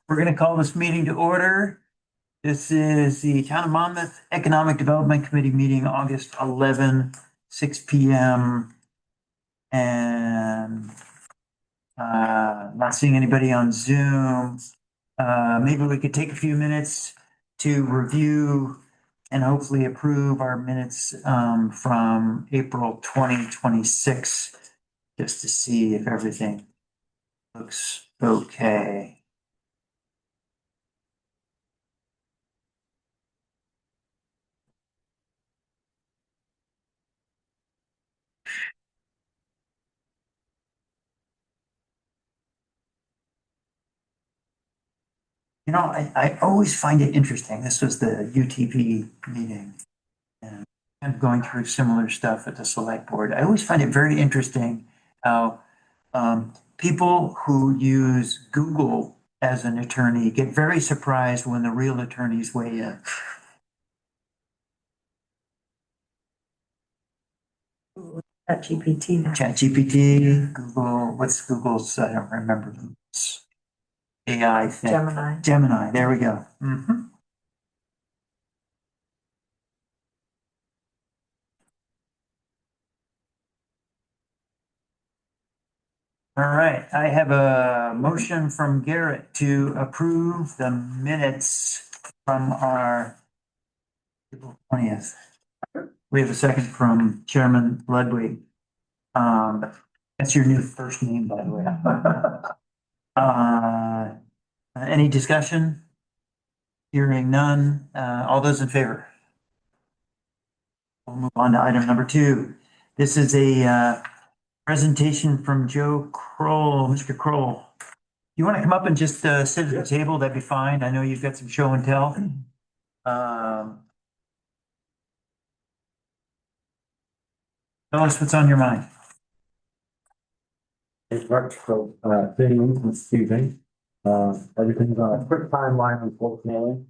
We're going to call this meeting to order. This is the Town of Monmouth Economic Development Committee meeting, August 11, 6 p.m. And not seeing anybody on Zoom. Maybe we could take a few minutes to review and hopefully approve our minutes from April 2026, just to see if everything looks okay. I always find it interesting. This was the UTV meeting. And I'm going through similar stuff at the select board. I always find it very interesting how people who use Google as an attorney get very surprised when the real attorneys weigh in. ChatGPT. ChatGPT, Google, what's Google's, I don't remember. AI thing. Gemini, there we go. All right, I have a motion from Garrett to approve the minutes from our April 20th. We have a second from Chairman Ludwig. That's your new first name, by the way. Any discussion? Hearing none. All those in favor? We'll move on to item number 2. This is a presentation from Joe Kroll. Mr. Kroll, you want to come up and just sit at the table? That'd be fine. I know you've got some show and tell. Tell us what's on your mind. It's Mark, so, excuse me. Everything's on a quick timeline, unfortunately.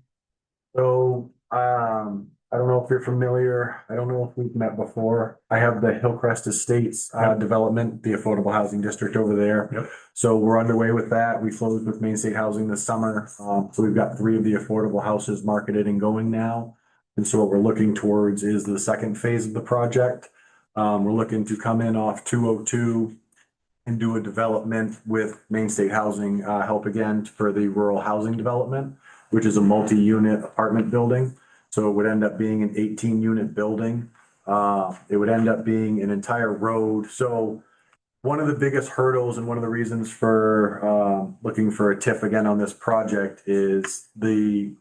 So, I don't know if you're familiar, I don't know if we've met before. I have the Hillcrest Estates, development, the affordable housing district over there. Yep. So we're underway with that. We closed with Main State Housing this summer. So we've got 3 of the affordable houses marketed and going now. And so what we're looking towards is the second phase of the project. We're looking to come in off 202 and do a development with Main State Housing, help again for the rural housing development, which is a multi-unit apartment building. So it would end up being an 18-unit building. It would end up being an entire road. So one of the biggest hurdles and one of the reasons for looking for a TIF again on this project is the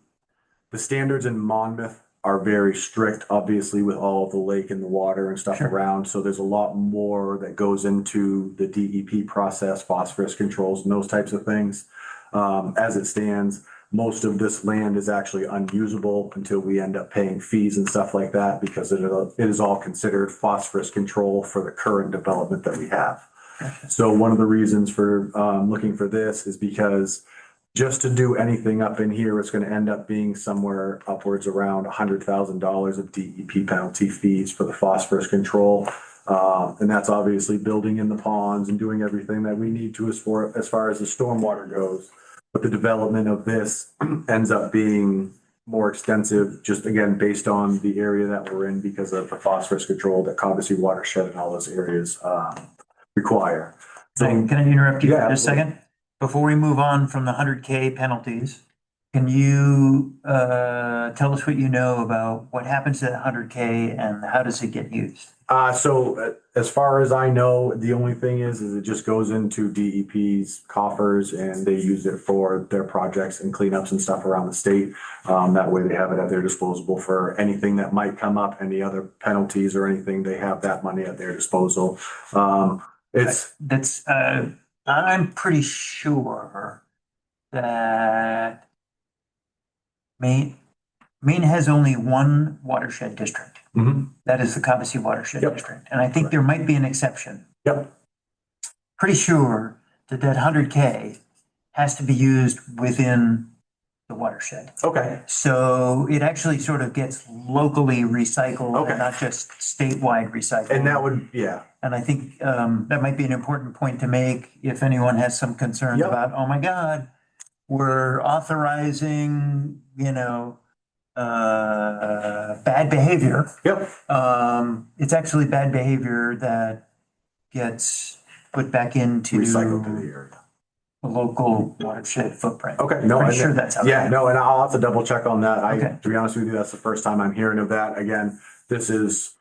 standards in Monmouth are very strict, obviously, with all of the lake and the water and stuff around. So there's a lot more that goes into the DEP process, phosphorus controls and those types of things. As it stands, most of this land is actually unusable until we end up paying fees and stuff like that, because it is all considered phosphorus control for the current development that we have. So one of the reasons for looking for this is because just to do anything up in here, it's going to end up being somewhere upwards around $100,000 of DEP penalty fees for the phosphorus control. And that's obviously building in the ponds and doing everything that we need to as far as the stormwater goes. But the development of this ends up being more extensive, just again, based on the area that we're in because of the phosphorus control that Cobussy Watershed and all those areas require. So can I interrupt you for just a absolutely. second? Before we move on from the 100K penalties, can you tell us what you know about what happens to that 100K and how does it get used? So as far as I know, the only thing is it just goes into DEP's coffers and they use it for their projects and cleanups and stuff around the state. That way they have it at their disposal for anything that might come up, any other penalties or anything, they have that money at their disposal. I'm pretty sure that Maine has only one watershed district. Mhm. That is the Cobussy Watershed Yep. District. And I think there might be an exception. Yep. Pretty sure that 100K has to be used within the watershed. Okay. So it actually sort of gets locally recycled Okay. and not just statewide recycled. And that would, yeah. And I think that might be an important point to make if anyone has some concerns Yep. about, oh my God, we're authorizing, bad behavior. Yep. It's actually bad behavior that gets put back into Recycled to the area. the local watershed footprint. Okay, no, Pretty sure that's how. yeah, no, and I'll have to double check on that. Okay. To be honest with you, that's the first time I'm hearing of that. Again, this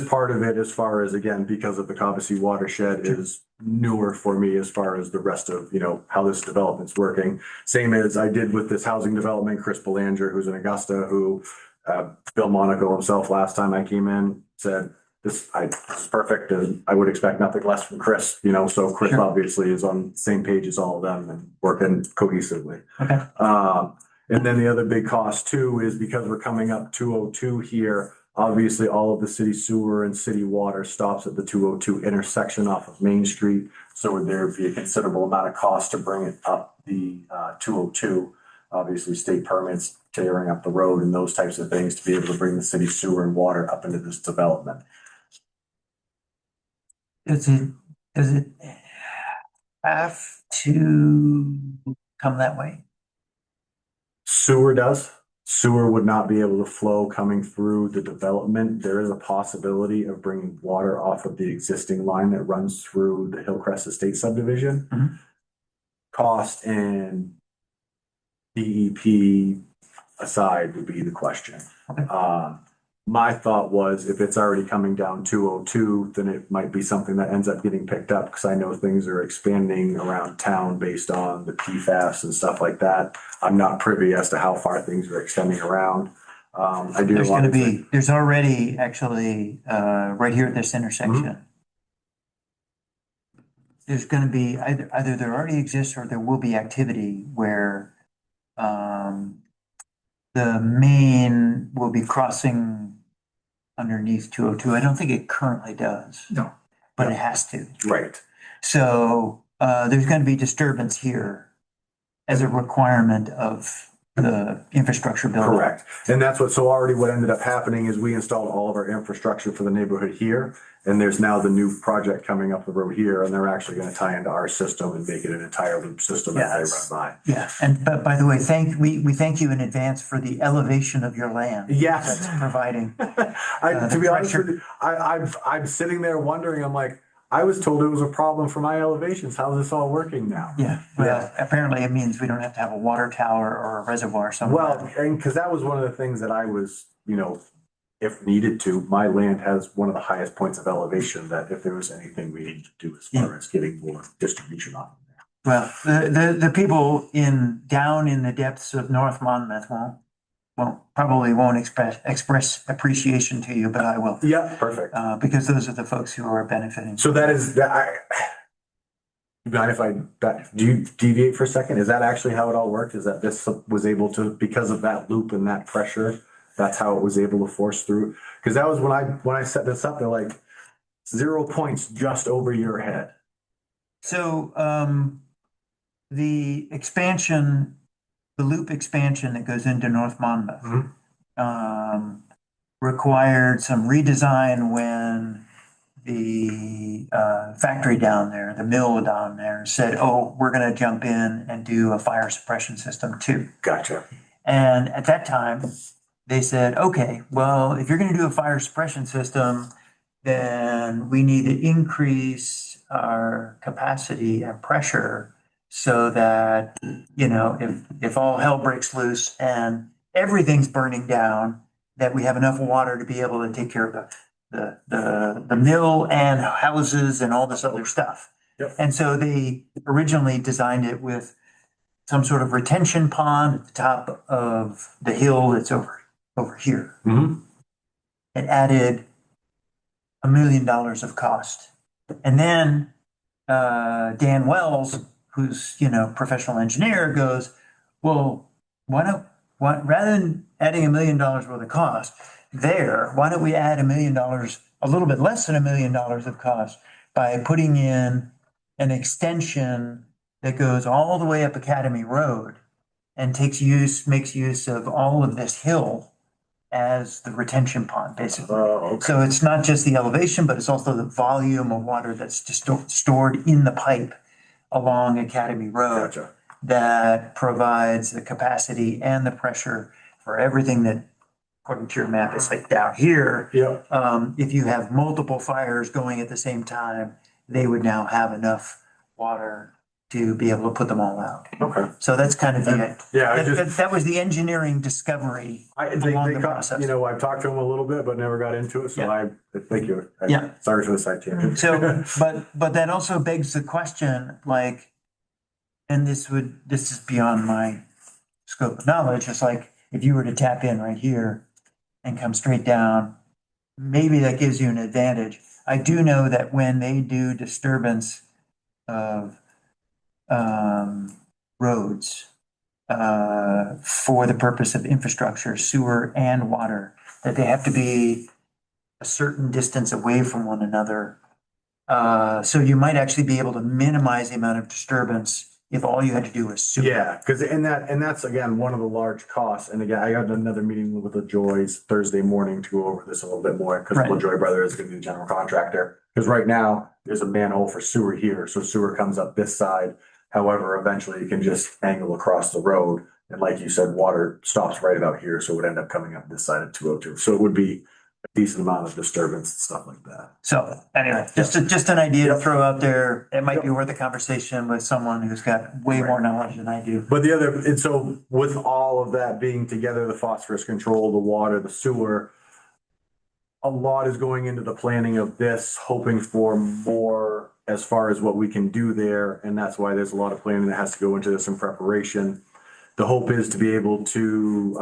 part of it, as far as, again, because of the Cobussy watershed, is newer for me as far as the rest of, how this development's working. Same as I did with this housing development, Chris Belanger, who's in Augusta, who, Bill Monaco himself, last time I came in, said, this is perfect, and I would expect nothing less from Chris, so Chris Sure. obviously is on the same page as all of them and working cohesively. Okay. And then the other big cost too is because we're coming up 202 here, obviously all of the city sewer and city water stops at the 202 intersection off of Main Street. So would there be a considerable amount of cost to bring it up the 202? Obviously state permits, tearing up the road and those types of things to be able to bring the city sewer and water up into this development. Does it have to come that way? Sewer does. Sewer would not be able to flow coming through the development. There is a possibility of bringing water off of the existing line that runs through the Hillcrest Estate subdivision. Mhm. Cost and DEP aside would be the question. Okay. My thought was if it's already coming down 202, then it might be something that ends up getting picked up because I know things are expanding around town based on the PFAS and stuff like that. I'm not privy as to how far things are extending around. I do. There's already actually, right here at this intersection. There's gonna be either there already exists or there will be activity where, the main will be crossing underneath 202. I don't think it currently does. No. But it has to. Right. So, there's gonna be disturbance here as a requirement of the infrastructure build. Correct. And that's what ended up happening is we installed all of our infrastructure for the neighborhood here. And there's now the new project coming up the road here, and they're actually going to tie into our system and make it an entire loop system as they run by. Yeah, and but by the way, we thank you in advance for the elevation of your land. Yes. That's providing. To be honest with you, I'm sitting there wondering, I'm like, I was told it was a problem for my elevations. How's this all working now? Yeah, well, apparently it means we don't have to have a water tower or a reservoir somewhere. Well, and because that was one of the things that I was, if needed to, my land has one of the highest points of elevation that if there was anything we needed to do as far as getting more distribution on there. Well, the people down in the depths of North Monmouth probably won't express appreciation to you, but I will. Yeah, perfect. Because those are the folks who are benefiting. So that is that. Do you deviate for a second? Is that actually how it all worked? Is that this was able to, because of that loop and that pressure, that's how it was able to force through? Because that was when I set this up, they're like 0 points just over your head. So the loop expansion that goes into North Monmouth required some redesign when the factory down there, the mill down there, said, "Oh, we're going to jump in and do a fire suppression system too." Gotcha. And at that time, they said, "Okay, well, if you're going to do a fire suppression system, then we need to increase our capacity and pressure so that, if all hell breaks loose and everything's burning down, that we have enough water to be able to take care of the mill and houses and all this other stuff." Yep. And so they originally designed it with some sort of retention pond at the top of the hill that's over here. Mm-hmm. It added $1 million of cost. And then Dan Wells, who's, professional engineer, goes, "Well, rather than adding $1 million worth of cost why don't we add $1 million, a little bit less than $1 million of cost by putting in an extension that goes all the way up Academy Road and makes use of all of this hill as the retention pond, basically." Okay. So it's not just the elevation, but it's also the volume of water that's stored in the pipe along Academy Road. Gotcha. that provides the capacity and the pressure for everything that, according to your map, it's like down here. Yep. If you have multiple fires going at the same time, they would now have enough water to be able to put them all out. Okay. So that's kind of the, Yeah, I just, that was the engineering discovery. along the process. you know, I've talked to them a little bit, but never got into it, so thank you. Yeah. Sorry for the side tangent. So, but that also begs the question, like, and this is beyond my scope of knowledge, it's like, if you were to tap in right here and come straight down, maybe that gives you an advantage. I do know that when they do disturbance of roads for the purpose of infrastructure, sewer and water, that they have to be a certain distance away from one another. So you might actually be able to minimize the amount of disturbance if all you had to do was sewer. Yeah, because that's again, one of the large costs. And again, I got another meeting with the Joys Thursday morning to go over this a little bit more because Right. LaJoy Brothers is gonna be the general contractor. Because right now, there's a manhole for sewer here, so sewer comes up this side. However, eventually you can just angle across the road. And like you said, water stops right about here, so it would end up coming up this side of 202. So it would be a decent amount of disturbance and stuff like that. So anyway, just an idea to throw out there. It might be worth a conversation with someone who's got way more knowledge than I do. But and so with all of that being together, the phosphorus control, the water, the sewer, a lot is going into the planning of this, hoping for more as far as what we can do there. And that's why there's a lot of planning that has to go into this in preparation. The hope is to be able to,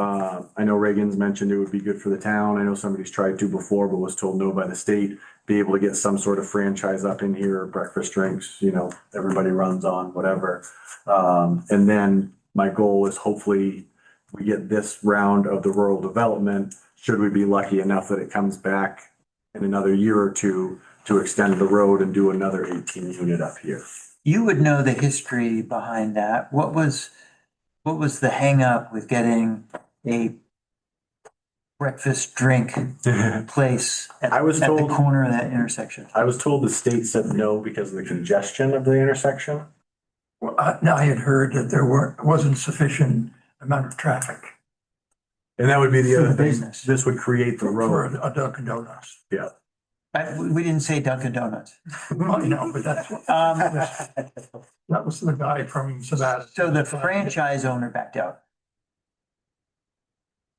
I know Reagan's mentioned it would be good for the town. I know somebody's tried to before, but was told no by the state. Be able to get some sort of franchise up in here, breakfast drinks, you know, everybody runs on, whatever. And then my goal is hopefully we get this round of the rural development, should we be lucky enough that it comes back in another year or two to extend the road and do another 18 unit up here. You would know the history behind that. What was the hang up with getting a breakfast drink place at I was at the told- corner of that intersection? I was told the state said no because of the congestion of the intersection. Well, I had heard that wasn't sufficient amount of traffic And that would be the For other the thing. business. This would create the for road. a Dunkin' Donuts. We didn't say Dunkin' Donuts. I know, but that was the guy from Savannah. So the franchise owner backed out.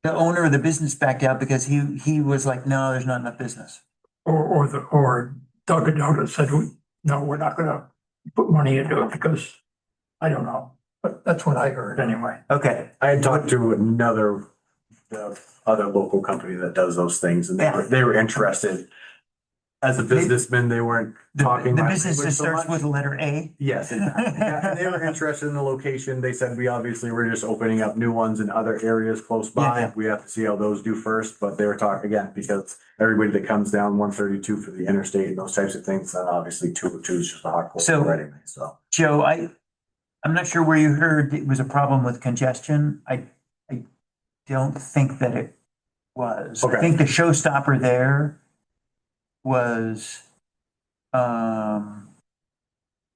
The owner of the business backed out because he was like, no, there's not enough business. Or Dunkin' Donuts said, no, we're not gonna put money into it because, I don't know, but that's what I heard anyway. Okay, I had talked to the other local company that does those things and they were interested. As a businessman, they weren't the talking. my business that language so starts much. with the letter A. Yes, exactly. Yeah, and they were interested in the location. They said, we obviously were just opening up new ones in other areas close by. Yeah. We have to see how those do first, but they were talking again, because everybody that comes down 132 for the interstate and those types of things, then obviously 202 is just a hot cold So- already, so. Joe, I'm not sure where you heard it was a problem with congestion. I don't think that it was. I Okay. think the showstopper there was,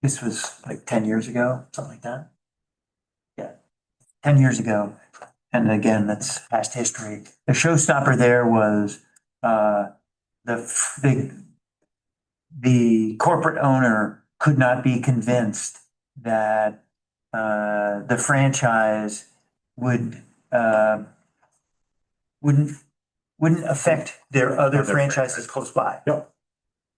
this was like 10 years ago, something like that. Yeah, 10 years ago. And again, that's past history. The showstopper there was, the corporate owner could not be convinced that the franchise wouldn't affect their other Other franchises franchises. close by. Yep.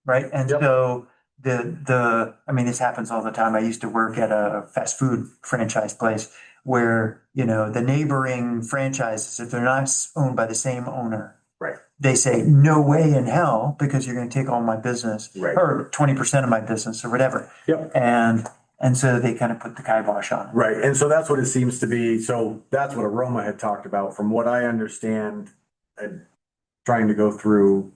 Right? And Yep. so I mean, this happens all the time. I used to work at a fast food franchise place where, the neighboring franchises, if they're not owned by the same owner, Right. they say, no way in hell, because you're going to take all my business Right. or 20% of my business or whatever. Yep. And so they kind of put the kibosh on it. Right, and so that's what it seems to be, so that's what Aroma had talked about, from what I understand, and trying to go through,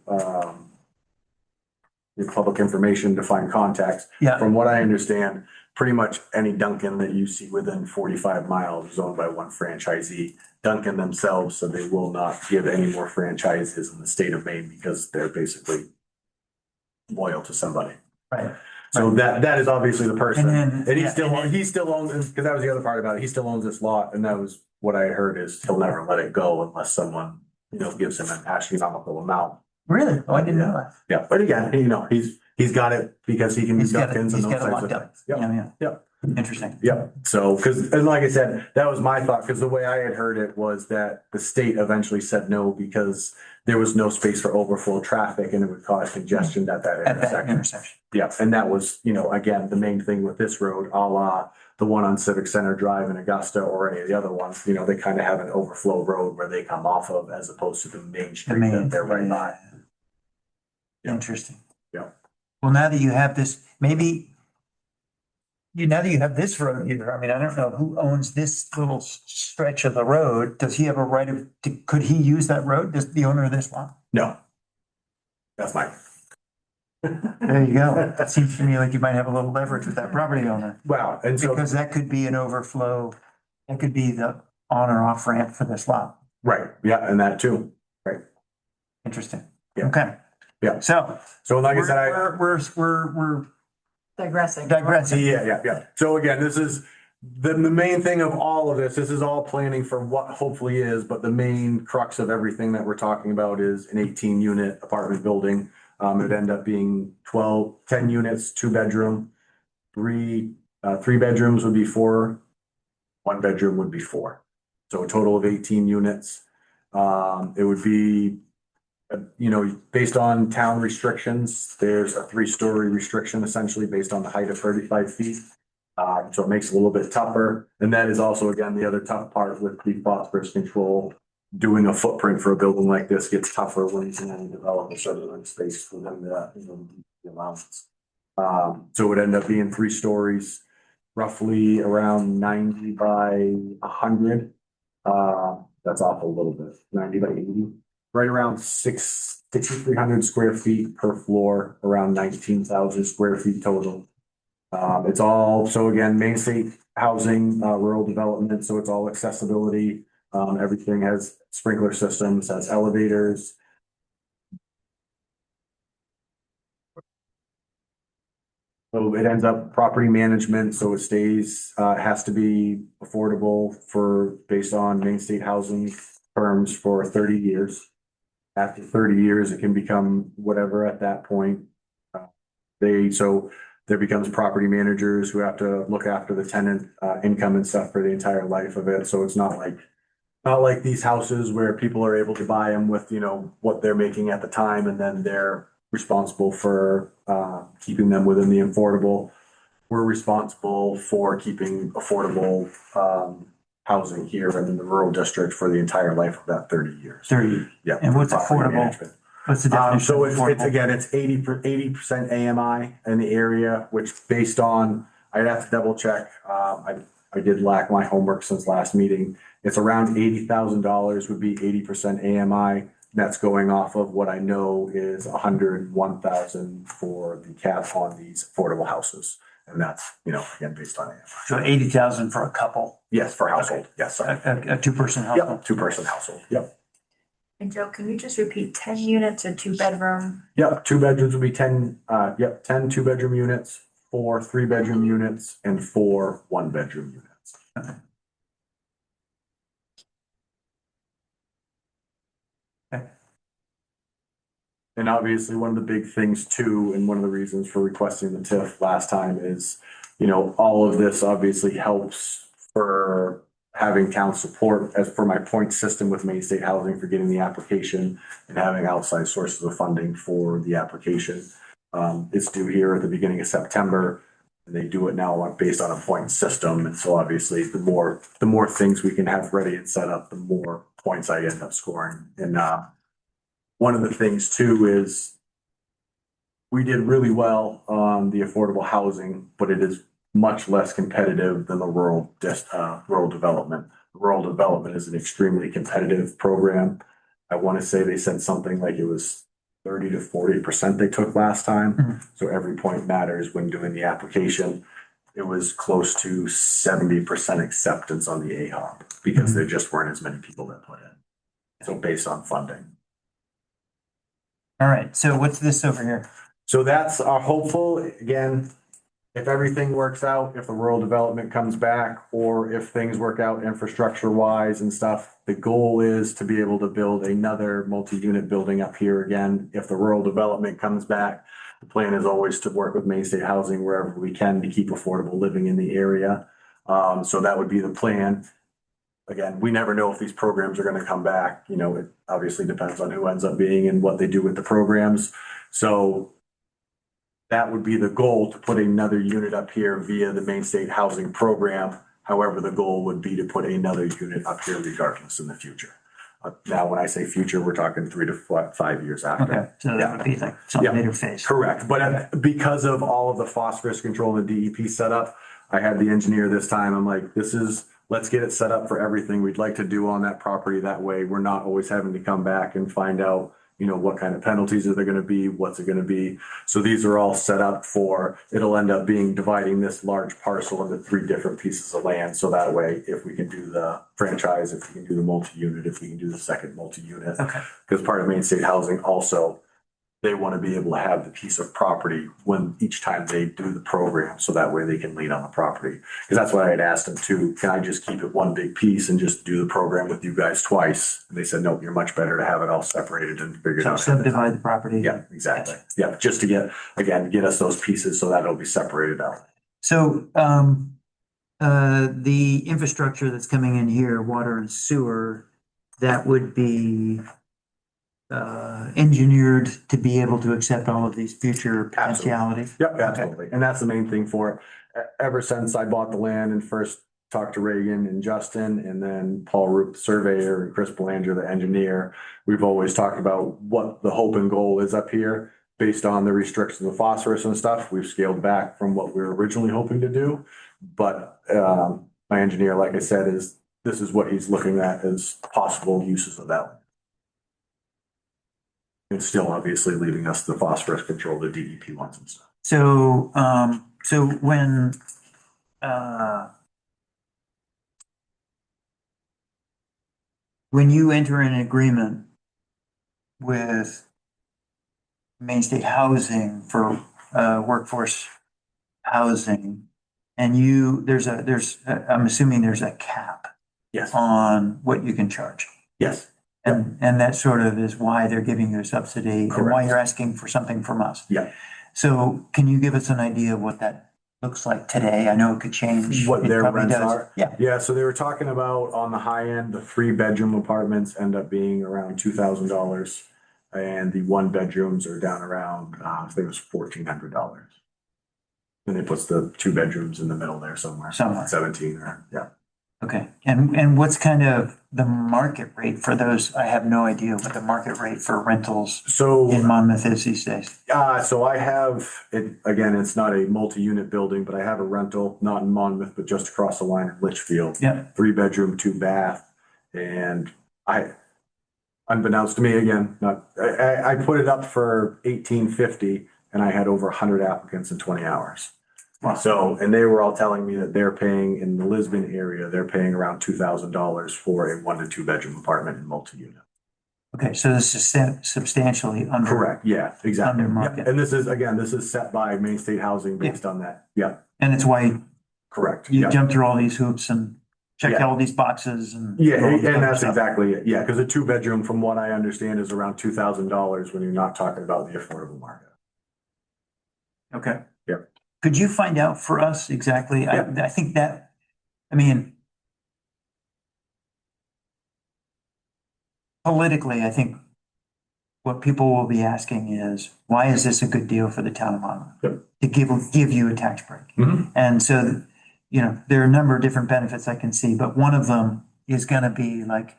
the public information to find contacts. Yeah. From what I understand, pretty much any Dunkin' that you see within 45 miles is owned by one franchisee. Dunkin' themselves, so they will not give any more franchises in the state of Maine because they're basically loyal to somebody. Right. So that is obviously the person. And then- And yeah, and then- he still owns, because that was the other part about it. He still owns this lot, and that was what I heard is he'll never let it go unless someone, gives him an astronomical amount. Really? Oh, I didn't know that. Yeah, but again, he's got it because he can do He's got it, duck-ins and he's those got it types of locked up. things. Yep. Yeah. Yep. Interesting. Yeah, so, and like I said, that was my thought, because the way I had heard it was that the state eventually said no because there was no space for overflow traffic and it would cause congestion at that At that intersection. intersection. Yeah, and that was, again, the main thing with this road, a la the one on Civic Center Drive in Augusta or any of the other ones, they kind of have an overflow road where they come off of as opposed to the main The street main, that they're right by. Yeah. Interesting. Yeah. Well, now that you have this, now that you have this road here, I mean, I don't know who owns this little stretch of the road. Does he have a right of, could he use that road? Does the owner of this lot? No. That's mine. There you go. It seems to me like you might have a little leverage with that property owner. Wow, and so, Because that could be an overflow. That could be the on or off ramp for this lot. right, yeah, and that too. Interesting. Yeah. Okay. Yeah. So So like I said, we're Digressing. digressing. Yeah. So again, this is the main thing of all of this. This is all planning for what hopefully is, but the main crux of everything that we're talking about is an 18-unit apartment building. It'd end up being 10 units, 2-bedroom, three bedrooms would be 4, 1 bedroom would be 4. So a total of 18 units. It would be, based on town restrictions, there's a 3-story restriction essentially based on the height of 35 feet. So it makes it a little bit tougher. And that is also, again, the other tough part with the phosphorus control. Doing a footprint for a building like this gets tougher when you can only develop a certain space within the allowance. So it would end up being 3 stories, roughly around 90 by 100. That's off a little bit, 90 by 80. Right around 6,300 square feet per floor, around 19,000 square feet total. It's all, so again, Main State housing, rural development, so it's all accessibility. Everything has sprinkler systems, has elevators. So it ends up property management, so it stays, has to be affordable based on Main State housing terms for 30 years. After 30 years, it can become whatever at that point. There becomes property managers who have to look after the tenant, income and stuff for the entire life of it. So it's not like these houses where people are able to buy them with, what they're making at the time, and then they're responsible for keeping them within the affordable. We're responsible for keeping affordable housing here and in the rural district for the entire life of that 30 years. 30. Yeah. And what's property affordable? management. What's the definition So of it's affordable? again, it's 80% AMI in the area, which based on, I'd have to double check. I did lack my homework since last meeting. It's around $80,000 would be 80% AMI. That's going off of what I know is 101,000 for the cap on these affordable houses. And that's, again, based on AMI. So 80,000 for a couple, Yes, for household. Yes, sorry. a 2-person household. Yep, 2-person household. Yep. And Joe, can you just repeat 10 units or 2-bedroom? Yep, 2 bedrooms would be 10 2-bedroom units, 4 3-bedroom units, and 4 1-bedroom units. Okay. And obviously, one of the big things too, and one of the reasons for requesting the TIF last time is, all of this obviously helps for having town support as for my point system with Main State Housing for getting the application and having outside sources of funding for the application. It's due here at the beginning of September. And they do it now based on a point system. And so obviously the more things we can have ready and set up, the more points I end up scoring. And one of the things too is we did really well on the affordable housing, but it is much less competitive than the rural development. Rural development is an extremely competitive program. I want to say they said something like it was 30 to 40% they took last time. Mhm. So every point matters when doing the application. It was close to 70% acceptance on the AHOP because there just weren't as many people that put in. So based on funding. All right, so what's this over here? So that's our hopeful, again, if everything works out, if the rural development comes back, or if things work out infrastructure wise and stuff, the goal is to be able to build another multi-unit building up here again. If the rural development comes back, the plan is always to work with Main State Housing wherever we can to keep affordable living in the area. So that would be the plan. Again, we never know if these programs are gonna come back. You know, it obviously depends on who ends up being and what they do with the programs. So that would be the goal, to put another unit up here via the Main State Housing Program. However, the goal would be to put another unit up here regardless in the future. Now, when I say future, we're talking 3 to 5 years after. Okay, so that would be like some Yeah. later phase. Correct, but because of all of the phosphorus control and DEP setup, I had the engineer this time, I'm like, let's get it set up for everything we'd like to do on that property. That way, we're not always having to come back and find out, you know, what kind of penalties are there gonna be, what's it gonna be? So these are all set up for, it'll end up being dividing this large parcel into 3 different pieces of land. So that way, if we can do the franchise, if we can do the multi-unit, if we can do the second multi-unit. Okay, Because part of Main State Housing also, they want to be able to have the piece of property when each time they do the program, so that way they can lean on the property. Because that's what I had asked them too, can I just keep it one big piece and just do the program with you guys twice? And they said, no, you're much better to have it all separated and figured so out. subdivide the property. Yeah, exactly. Yeah, just to get us those pieces so that it'll be separated out. So, the infrastructure that's coming in here, water and sewer, that would be engineered to be able to accept all of these future potentialities. Yep, absolutely. And that's the main thing for it. Ever since I bought the land and first talked to Reagan and Justin, and then Paul Roop, the surveyor, and Chris Belanger, the engineer, we've always talked about what the hope and goal is up here. Based on the restrictions of phosphorus and stuff, we've scaled back from what we were originally hoping to do. But my engineer, like I said, this is what he's looking at as possible uses of that. It's still obviously leaving us the phosphorus control, the DEP ones and stuff. So, when you enter an agreement with Main State Housing for workforce housing, and I'm assuming there's a cap Yes, on what you can charge. yes, And that sort of is why they're giving you a subsidy and why Correct. you're asking for something from us. yeah. So can you give us an idea of what that looks like today? I know it could change. What It their probably rents does. are? Yeah, Yeah, so they were talking about on the high end, the 3-bedroom apartments end up being around $2,000. And the 1-bedrooms are down around, I think it was $1,400. And it puts the 2 bedrooms in the middle there somewhere. Somewhere. 17 or, yeah. okay. And what's kind of the market rate for those? I have no idea what the market rate for rentals So. in Monmouth is these days. So I have it, again, it's not a multi-unit building, but I have a rental, not in Monmouth, but just across the line in Litchfield. Yeah. 3-bedroom, 2-bath. And unbeknownst to me, again, I put it up for 1850 and I had over 100 applicants in 20 hours. Wow. So, and they were all telling me that they're paying in the Lisbon area, they're paying around $2,000 for a 1 to 2-bedroom apartment in multi-unit. Okay, so this is substantially under. Correct, yeah, exactly. Under market. Yep. And this is set by Main State Housing based on that. Yeah, And it's why correct. you Yeah. jump through all these hoops and check Yeah. all these boxes and. Yeah, all this and other that's stuff. exactly it. Yeah, because a 2-bedroom, from what I understand, is around $2,000 when you're not talking about the affordable market. Okay. Yep. Could you find out for us exactly? Yep. I think that, I mean, politically, I think what people will be asking is, why is this a good deal for the town of Monmouth? Yep. To give you a tax break. Mhm. And so, you know, there are a number of different benefits I can see, but one of them is gonna be like,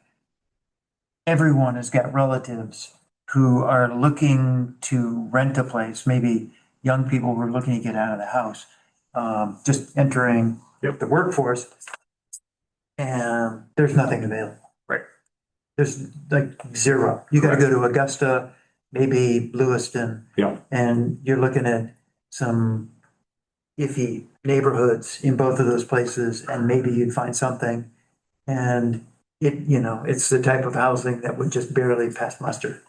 everyone has got relatives who are looking to rent a place, maybe young people who are looking to get out of the house, just entering Yep. the workforce. And there's nothing available. Right. There's like zero. You gotta go to Augusta, maybe Lewiston, Yeah, and you're looking at some iffy neighborhoods in both of those places, and maybe you'd find something. And it's the type of housing that would just barely pass muster.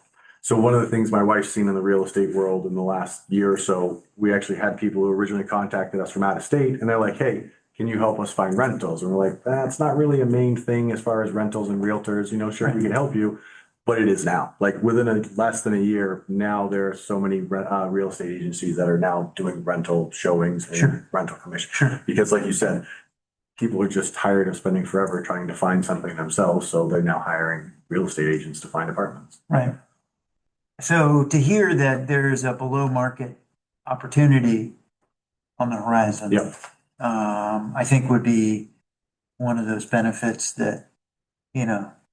So one of the things my wife's seen in the real estate world in the last year or so, we actually had people who originally contacted us from out of state and they're like, hey, can you help us find rentals? And we're like, that's not really a main thing as far as rentals and realtors, sure, we can help you. But it is now, like within less than a year, now there are so many real estate agencies that are now doing rental showings and Sure. rental commission. Sure. Because like you said, people are just tired of spending forever trying to find something themselves, so they're now hiring real estate agents to find apartments. Right. So to hear that there's a below market opportunity on the horizon. Yep. I think would be one of those benefits that,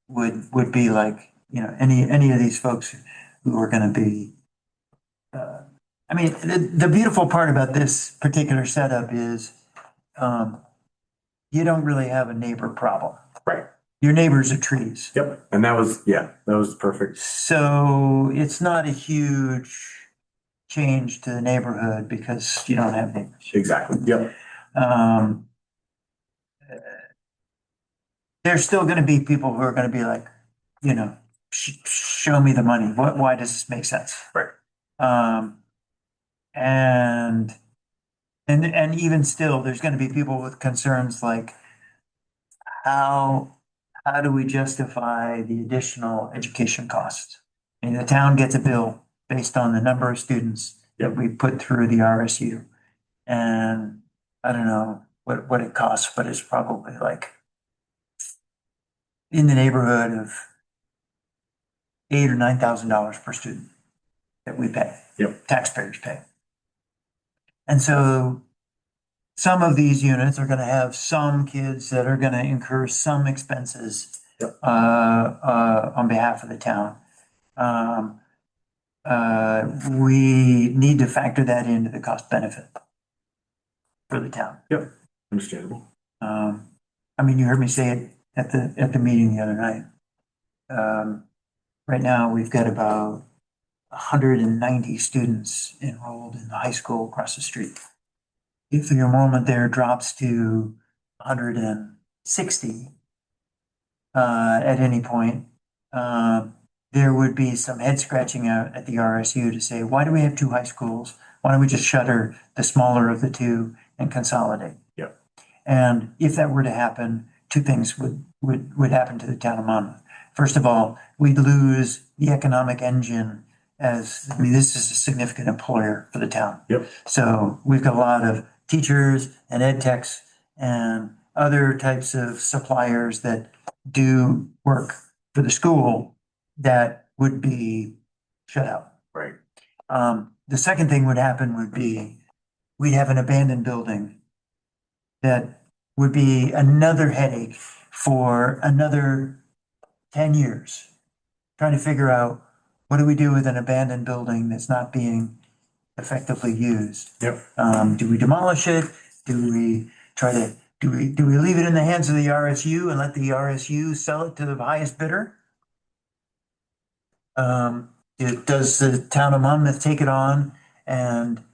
would be like, any of these folks who are gonna be. I mean, the beautiful part about this particular setup is, you don't really have a neighbor problem. Right. Your neighbors are trees. Yep. And that was perfect. So it's not a huge change to the neighborhood because you don't have neighbors. Exactly. Yep. Um, there's still gonna be people who are gonna be like, show me the money. Why does this make sense? Right. And even still, there's gonna be people with concerns like, how do we justify the additional education costs? And the town gets a bill based on the number of students that we put through the RSU. And I don't know what it costs, but it's probably like in the neighborhood of $8,000 or $9,000 per student that we pay. Yep. Taxpayers pay. And so some of these units are gonna have some kids that are gonna incur some expenses Yep. On behalf of the town. We need to factor that into the cost benefit for the town. Understandable. I mean, you heard me say it at the meeting the other night. Right now, we've got about 190 students enrolled in the high school across the street. If the enrollment there drops to 160 at any point, there would be some head scratching out at the RSU to say, why do we have two high schools? Why don't we just shutter the smaller of the two and consolidate? Yep. And if that were to happen, two things would happen to the town of Monmouth. First of all, we'd lose the economic engine this is a significant employer for the town. Yep. So we've got a lot of teachers and ed techs and other types of suppliers that do work for the school that would be shut out. Right. The second thing would happen would be we'd have an abandoned building that would be another headache for another 10 years, trying to figure out what do we do with an abandoned building that's not being effectively used? Yep. Do we demolish it? Do we leave it in the hands of the RSU and let the RSU sell it to the highest bidder? Does the town of Monmouth take it on and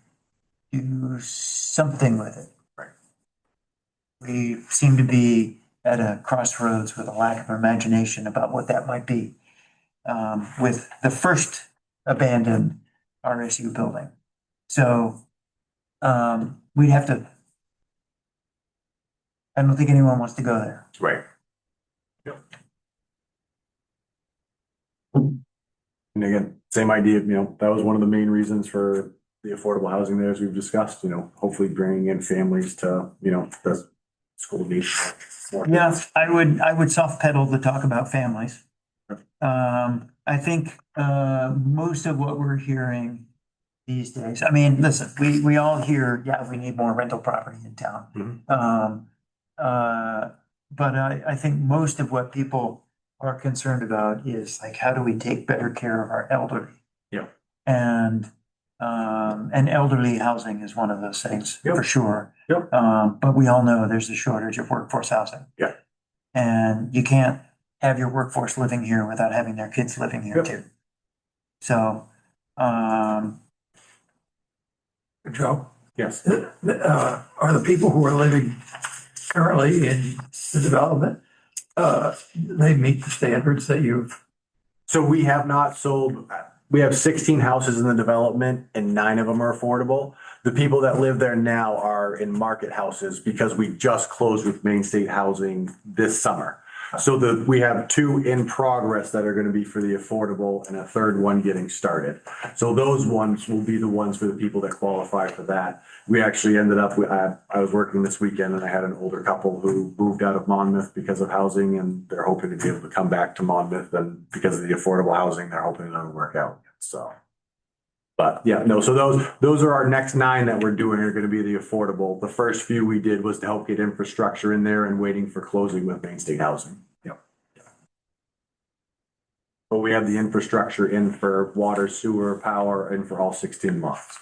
do something with it? Right. We seem to be at a crossroads with a lack of imagination about what that might be. With the first abandoned RSU building. So, we'd have to, I don't think anyone wants to go there. Right. Yep. And again, same idea, that was one of the main reasons for the affordable housing there, as we've discussed, hopefully bringing in families to, the school needs. Yeah, I would soft pedal the talk about families. I think, most of what we're hearing these days, I mean, listen, we all hear, yeah, we need more rental property in town. But I think most of what people are concerned about is like, how do we take better care of our elderly? Yeah. And elderly housing is one of those things, Yep. for sure. Yep. But we all know there's a shortage of workforce housing. Yeah. And you can't have your workforce living here without having their kids living here Yep. too. So, Joe, Yes. are the people who are living currently in the development, they meet the standards that you've, So we have not sold, we have 16 houses in the development and 9 of them are affordable. The people that live there now are in market houses because we just closed with Main State Housing this summer. So we have 2 in progress that are gonna be for the affordable and a third one getting started. So those ones will be the ones for the people that qualify for that. We actually ended up, I was working this weekend and I had an older couple who moved out of Monmouth because of housing and they're hoping to be able to come back to Monmouth, and because of the affordable housing, they're hoping it'll work out, so. But yeah, no, so those are our next 9 that we're doing are gonna be the affordable. The first few we did was to help get infrastructure in there and waiting for closing with Main State Housing. Yep. But we have the infrastructure in for water, sewer, power, and for all 16 lots.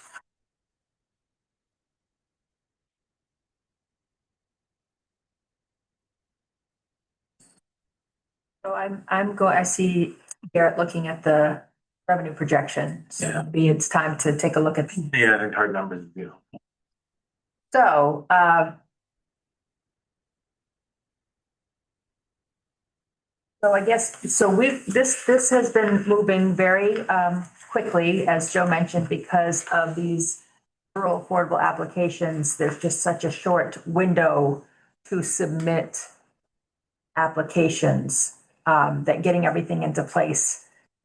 So I see Garrett looking at the revenue projection. So Yeah. maybe it's time to take a look at. Yeah, I think hard numbers, you know. So, I guess, this has been moving very, quickly, as Joe mentioned, because of these rural affordable applications. There's just such a short window to submit applications, that getting everything into place,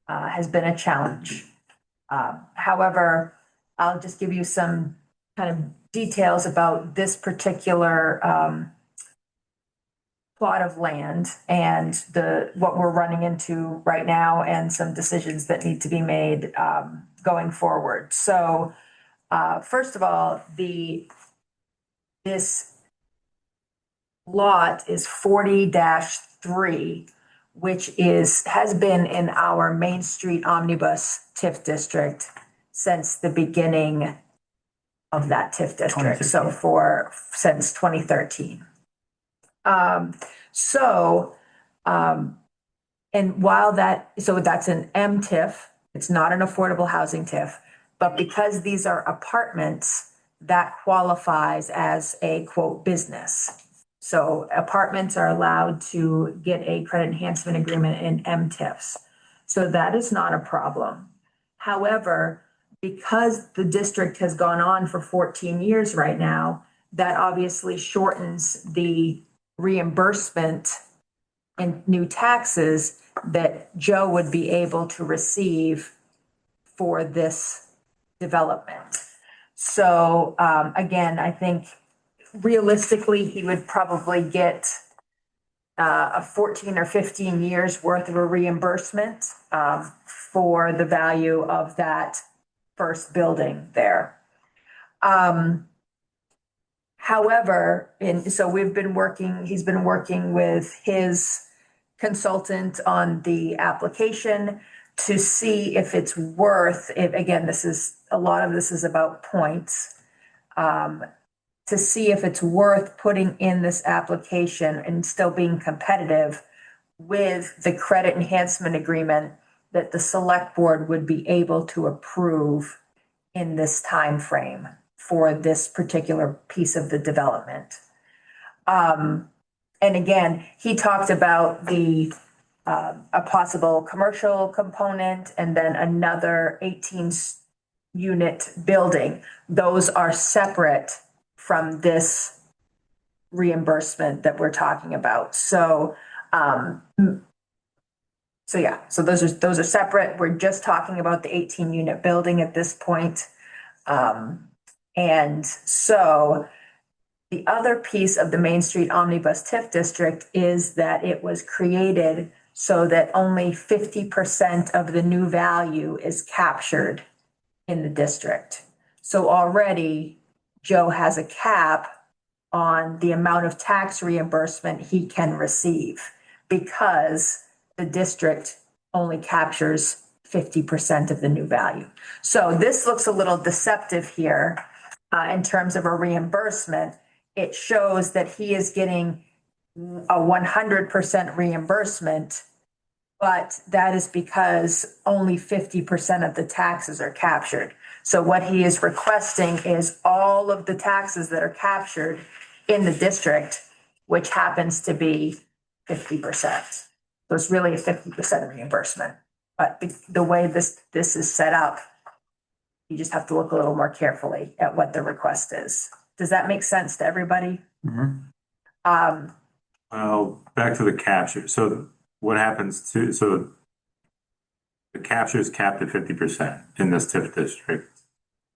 has been a challenge. However, I'll just give you some kind of details about this particular, plot of land and what we're running into right now and some decisions that need to be made going forward. So first of all, this lot is 40-3, which has been in our Main Street Omnibus TIF district since the beginning of that TIF district. So since 2013. And while that's an MTIF, it's not an affordable housing TIF, but because these are apartments, that qualifies as a quote business. So apartments are allowed to get a credit enhancement agreement in MTIFs. So that is not a problem. However, because the district has gone on for 14 years right now, that obviously shortens the reimbursement and new taxes that Joe would be able to receive for this development. So again, I think realistically, he would probably get a 14 or 15 years worth of a reimbursement for the value of that first building there. However, he's been working with his consultant on the application to see if it's worth, again, a lot of this is about points, to see if it's worth putting in this application and still being competitive with the credit enhancement agreement that the select board would be able to approve in this time frame for this particular piece of the development. And again, he talked about a possible commercial component and then another 18-unit building. Those are separate from this reimbursement that we're talking about. So those are separate. We're just talking about the 18-unit building at this point. And so the other piece of the Main Street Omnibus TIF district is that it was created so that only 50% of the new value is captured in the district. So already Joe has a cap on the amount of tax reimbursement he can receive because the district only captures 50% of the new value. So this looks a little deceptive here in terms of a reimbursement. It shows that he is getting a 100% reimbursement, but that is because only 50% of the taxes are captured. So what he is requesting is all of the taxes that are captured in the district, which happens to be 50%. So it's really a 50% reimbursement. But the way this is set up, you just have to look a little more carefully at what the request is. Does that make sense to everybody? Mhm. Well, back to the capture. So what happens to, so the capture is capped at 50% in this TIF district.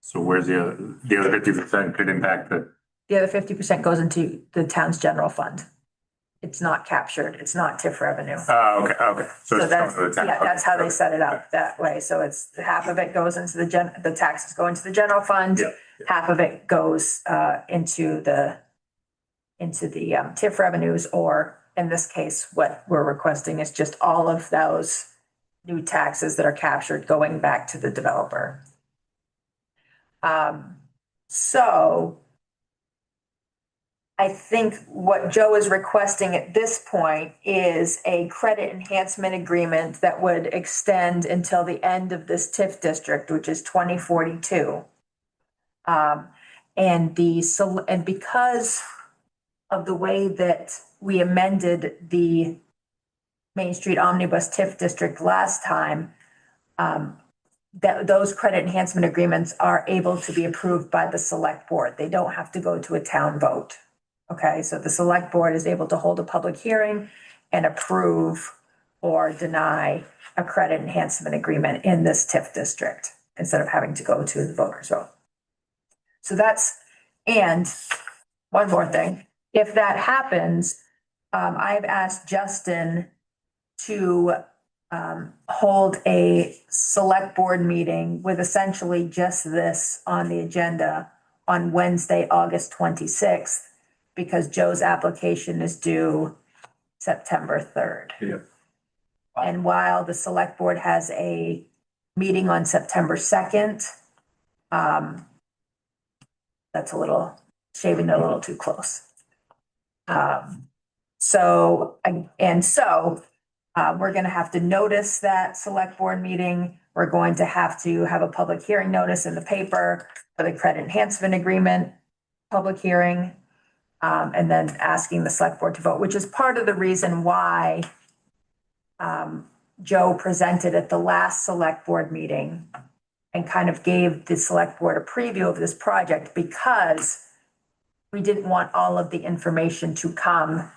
So where's the other 50% could impact The other 50% goes into the town's general fund. It's not captured, it's not TIF revenue. Oh, okay. So So it's that's, going to the town. yeah, that's how they set it up that way. So it's half of it goes into the taxes go into the general fund. Yeah. Half of it goes into the TIF revenues, or in this case, what we're requesting is just all of those new taxes that are captured going back to the developer. So I think what Joe is requesting at this point is a credit enhancement agreement that would extend until the end of this TIF district, which is 2042. And because of the way that we amended the Main Street Omnibus TIF district last time, that those credit enhancement agreements are able to be approved by the select board. They don't have to go to a town vote. Okay, so the select board is able to hold a public hearing and approve or deny a credit enhancement agreement in this TIF district instead of having to go to the voters vote. So and one more thing, if that happens, I've asked Justin to hold a select board meeting with essentially just this on the agenda on Wednesday, August 26th, because Joe's application is due September 3rd. Yep. And while the select board has a meeting on September 2nd, that's shaving it a little too close. So we're gonna have to notice that select board meeting. We're going to have a public hearing notice in the paper for the credit enhancement agreement, public hearing. And then asking the select board to vote, which is part of the reason why Joe presented at the last select board meeting and kind of gave the select board a preview of this project, because we didn't want all of the information to come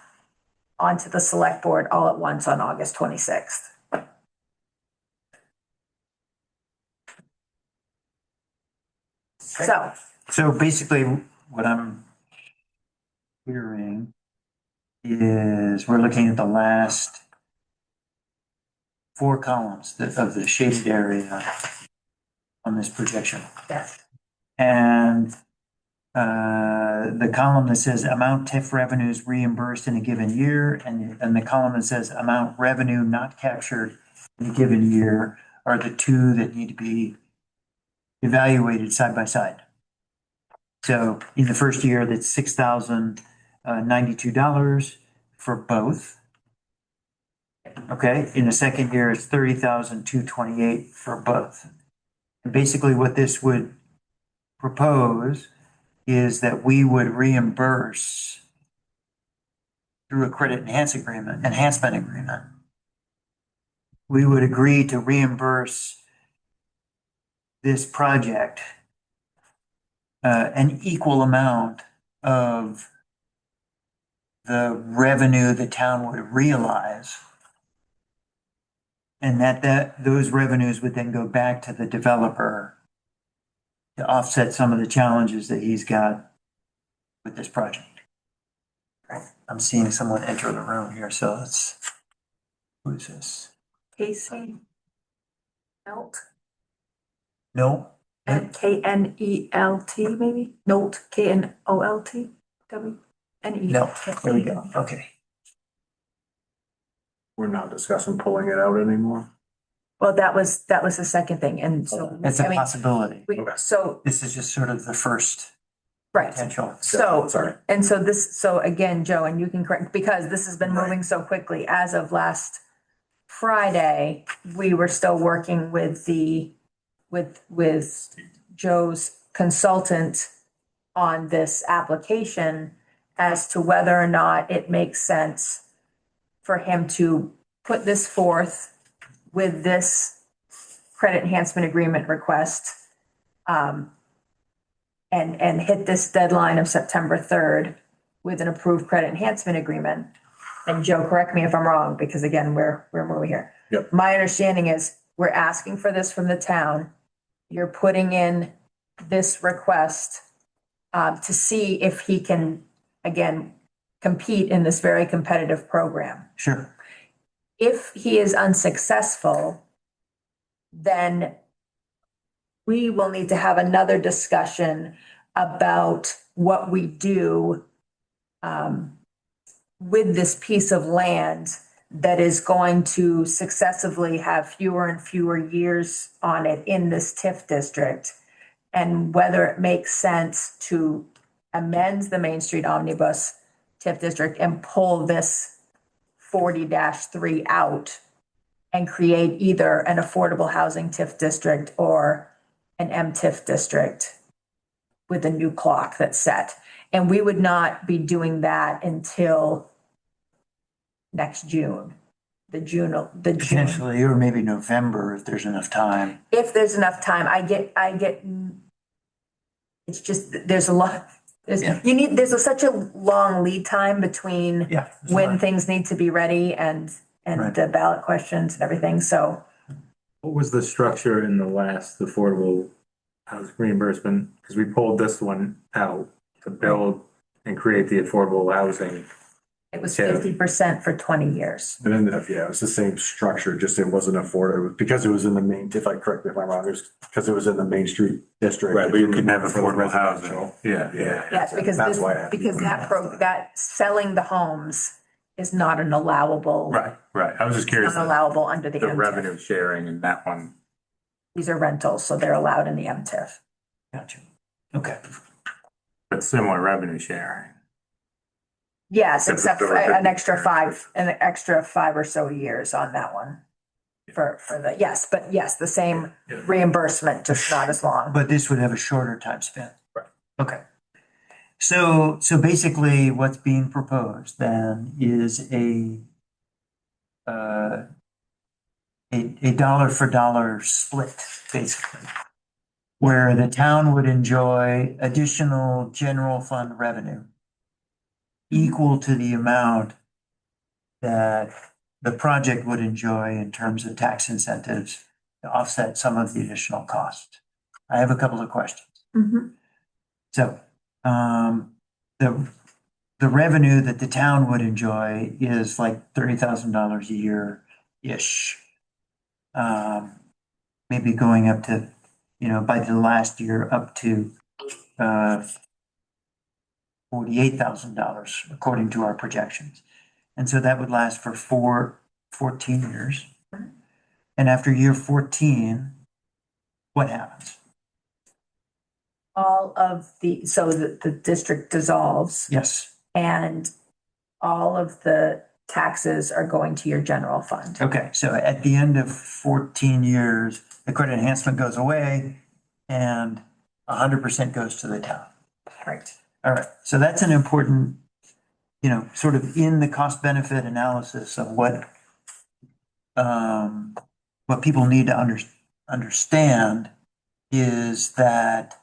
onto the select board all at once on August 26th. So basically, what I'm hearing is we're looking at the last 4 columns of the shaded area on this projection. Yes. And the column that says amount TIF revenues reimbursed in a given year, and the column that says amount revenue not captured in a given year are the two that need to be evaluated side by side. So in the first year, that's $6,092 for both. Okay, in the second year, it's $30,228 for both. And basically what this would propose is that we would reimburse through a credit enhancement agreement. We would agree to reimburse this project an equal amount of the revenue the town would realize. And those revenues would then go back to the developer to offset some of the challenges that he's got with this project. I'm seeing someone enter the room here, so who is this? Casey Knelt, No? Knelt, maybe? Knelt, Knolt, WNE. No, there we go, okay. We're not discussing pulling it out anymore. Well, that was the second thing, and so. It's a I mean, possibility. Okay. So, This is just sort of the first right, potential. so, Sorry. and so again, Joe, and you can correct, because this has been moving so quickly, as of last Friday, we were still working with with Joe's consultant on this application as to whether or not it makes sense for him to put this forth with this credit enhancement agreement request, and hit this deadline of September 3rd with an approved credit enhancement agreement, and Joe, correct me if I'm wrong, because again, we're moving here. Yep. My understanding is we're asking for this from the town. You're putting in this request to see if he can, again, compete in this very competitive program. Sure. If he is unsuccessful, then we will need to have another discussion about what we do with this piece of land that is going to successively have fewer and fewer years on it in this TIF district, and whether it makes sense to amend the Main Street Omnibus TIF district and pull this 40-3 out and create either an affordable housing TIF district or an MTIF district with a new clock that's set. And we would not be doing that until next June, the June. Potentially, or maybe November if there's enough time. If there's enough time, I get, it's just, there's a lot, Yeah. there's such a long lead time between Yeah. when things need to be ready and Right. the ballot questions and everything, so. What was the structure in the last affordable housing reimbursement? Because we pulled this one out to build and create the affordable housing. It was Yeah. 50% for 20 years. It ended up, yeah, it was the same structure, just it wasn't affordable, because it was in the main, if I correct me if I'm wrong, it was because it was in the Main Street district. Right, but you couldn't have For the affordable residential. housing. Yeah, yeah. Yes, because That's this, why I- because that selling the homes is not an allowable. Right, right. I was just curious, Not allowable under the the MTIF. revenue sharing in that one. These are rentals, so they're allowed in the MTIF. Gotcha. Okay. But similar revenue sharing. Yes, Except except for for an extra 5 or so years on that one. For the, yes, but yes, the same Yeah. reimbursement, just not as long. But this would have a shorter time span. Right. Okay. So basically what's being proposed then is a dollar for dollar split, basically, where the town would enjoy additional general fund revenue equal to the amount that the project would enjoy in terms of tax incentives to offset some of the additional costs. I have a couple of questions. Mhm. So, the revenue that the town would enjoy is like $30,000 a year-ish. Maybe going up to, by the last year, up to, $48,000 according to our projections. And so that would last for 14 years. And after year 14, what happens? So the district dissolves Yes. and all of the taxes are going to your general fund. Okay, so at the end of 14 years, the credit enhancement goes away and 100% goes to the town. Right. All right, so that's an important, sort of in the cost benefit analysis of what people need to understand is that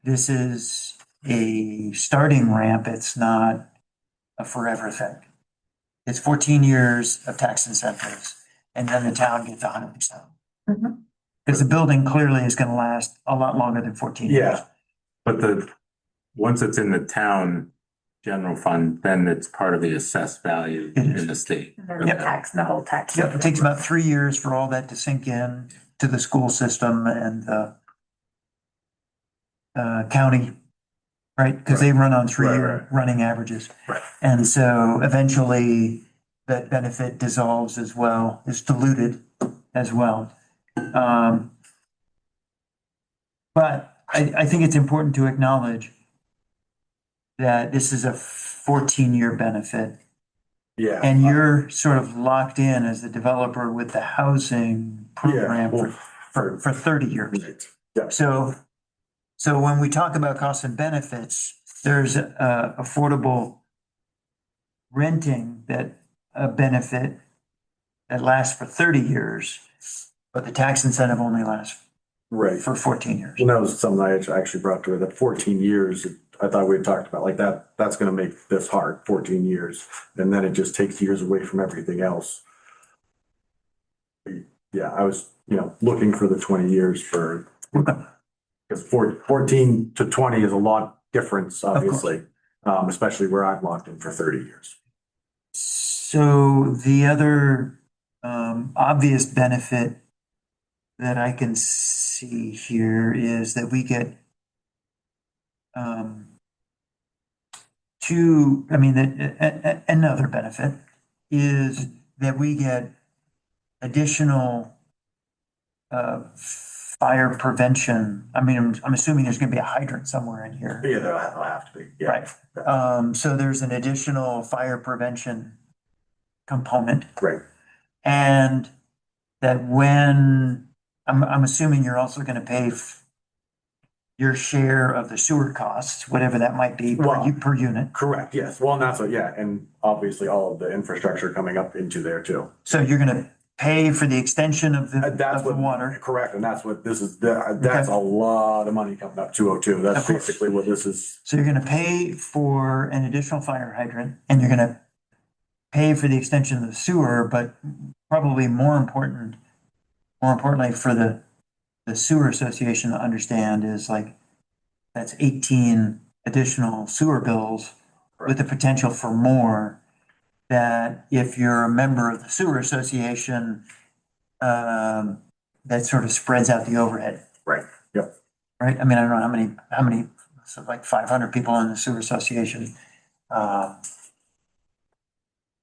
this is a starting ramp. It's not a forever thing. It's 14 years of tax incentives and then the town gets 100%. Mhm. Because the building clearly is going to last a lot longer than 14 years. Yeah. But once it's in the town general fund, then it's part of the assessed value It is. in the state. And then the Yep. tax, the whole tax. Yep, it takes about 3 years for all that to sink in to the school system and the county, right? Because they run on 3-year Right. running averages. Right. And so eventually that benefit dissolves as well, is diluted as well. But I think it's important to acknowledge that this is a 14-year benefit. Yeah. And you're sort of locked in as a developer with the housing program well, for 30 years. Right. Yeah. So when we talk about costs and benefits, there's affordable renting that a benefit that lasts for 30 years. But the tax incentive only lasts Right. for 14 years. And that was something I actually brought to her, that 14 years, I thought we had talked about, like that's gonna make this hard, 14 years. And then it just takes years away from everything else. Yeah, I was, looking for the 20 years for, because 14 to 20 is a lot difference, obviously. Especially where I've locked in for 30 years. So the other obvious benefit that I can see here is that we get another benefit is that we get additional fire prevention. I mean, I'm assuming there's gonna be a hydrant somewhere in here. Yeah, that'll have to be, yeah. Right. So there's an additional fire prevention component. Right. And that I'm assuming you're also gonna pay your share of the sewer costs, whatever that might be Well- per unit. Correct, yes. Well, and that's what, yeah, and obviously all of the infrastructure coming up into there too. So you're gonna pay for the extension of That's the what, water. correct, and that's what this is, that's a lot of money coming up 202. Of That's course. basically what this is. So you're gonna pay for an additional fire hydrant and you're gonna pay for the extension of the sewer, but probably more importantly for the sewer association to understand is like, that's 18 additional sewer bills with the potential for more. That if you're a member of the sewer association, that sort of spreads out the overhead. Right, yep. Right? I mean, I don't know how many, so like 500 people in the sewer association.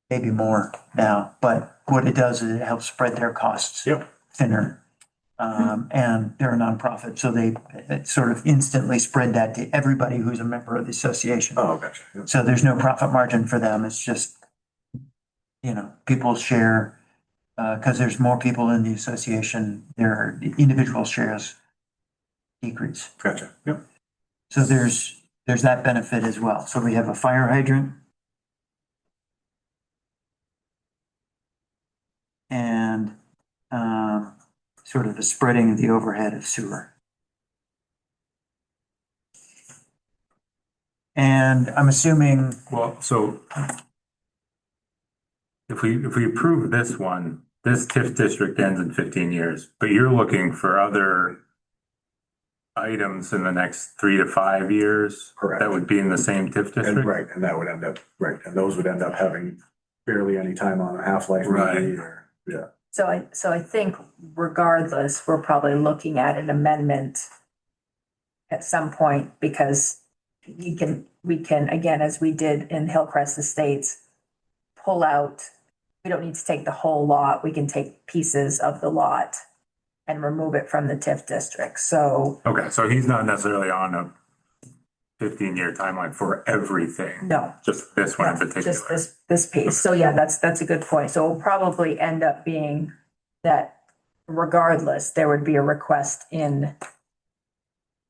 Maybe more now, but what it does is it helps spread their costs Yep. thinner. And they're a nonprofit, so it sort of instantly spread that to everybody who's a member of the association. Oh, gotcha. Yep. So there's no profit margin for them. It's just, people share, because there's more people in the association, their individual shares decrease. Gotcha, yep. So there's that benefit as well. So we have a fire hydrant. And sort of the spreading of the overhead of sewer. And I'm assuming, Well, so if we approve this one, this TIF district ends in 15 years, but you're looking for other items in the next 3 to 5 years. Correct. That would be in the same TIF And district. right, and that would end up, right, and those would end up having barely any time on a half-life Right. maybe, or, yeah. So I think regardless, we're probably looking at an amendment at some point because we can, again, as we did in Hillcrest Estates, pull out, we don't need to take the whole lot. We can take pieces of the lot and remove it from the TIF district. So Okay, so he's not necessarily on a 15-year timeline for everything. no. Just this one in Yeah, particular. just this piece. So yeah, that's a good point. So it'll probably end up being that regardless, there would be a request in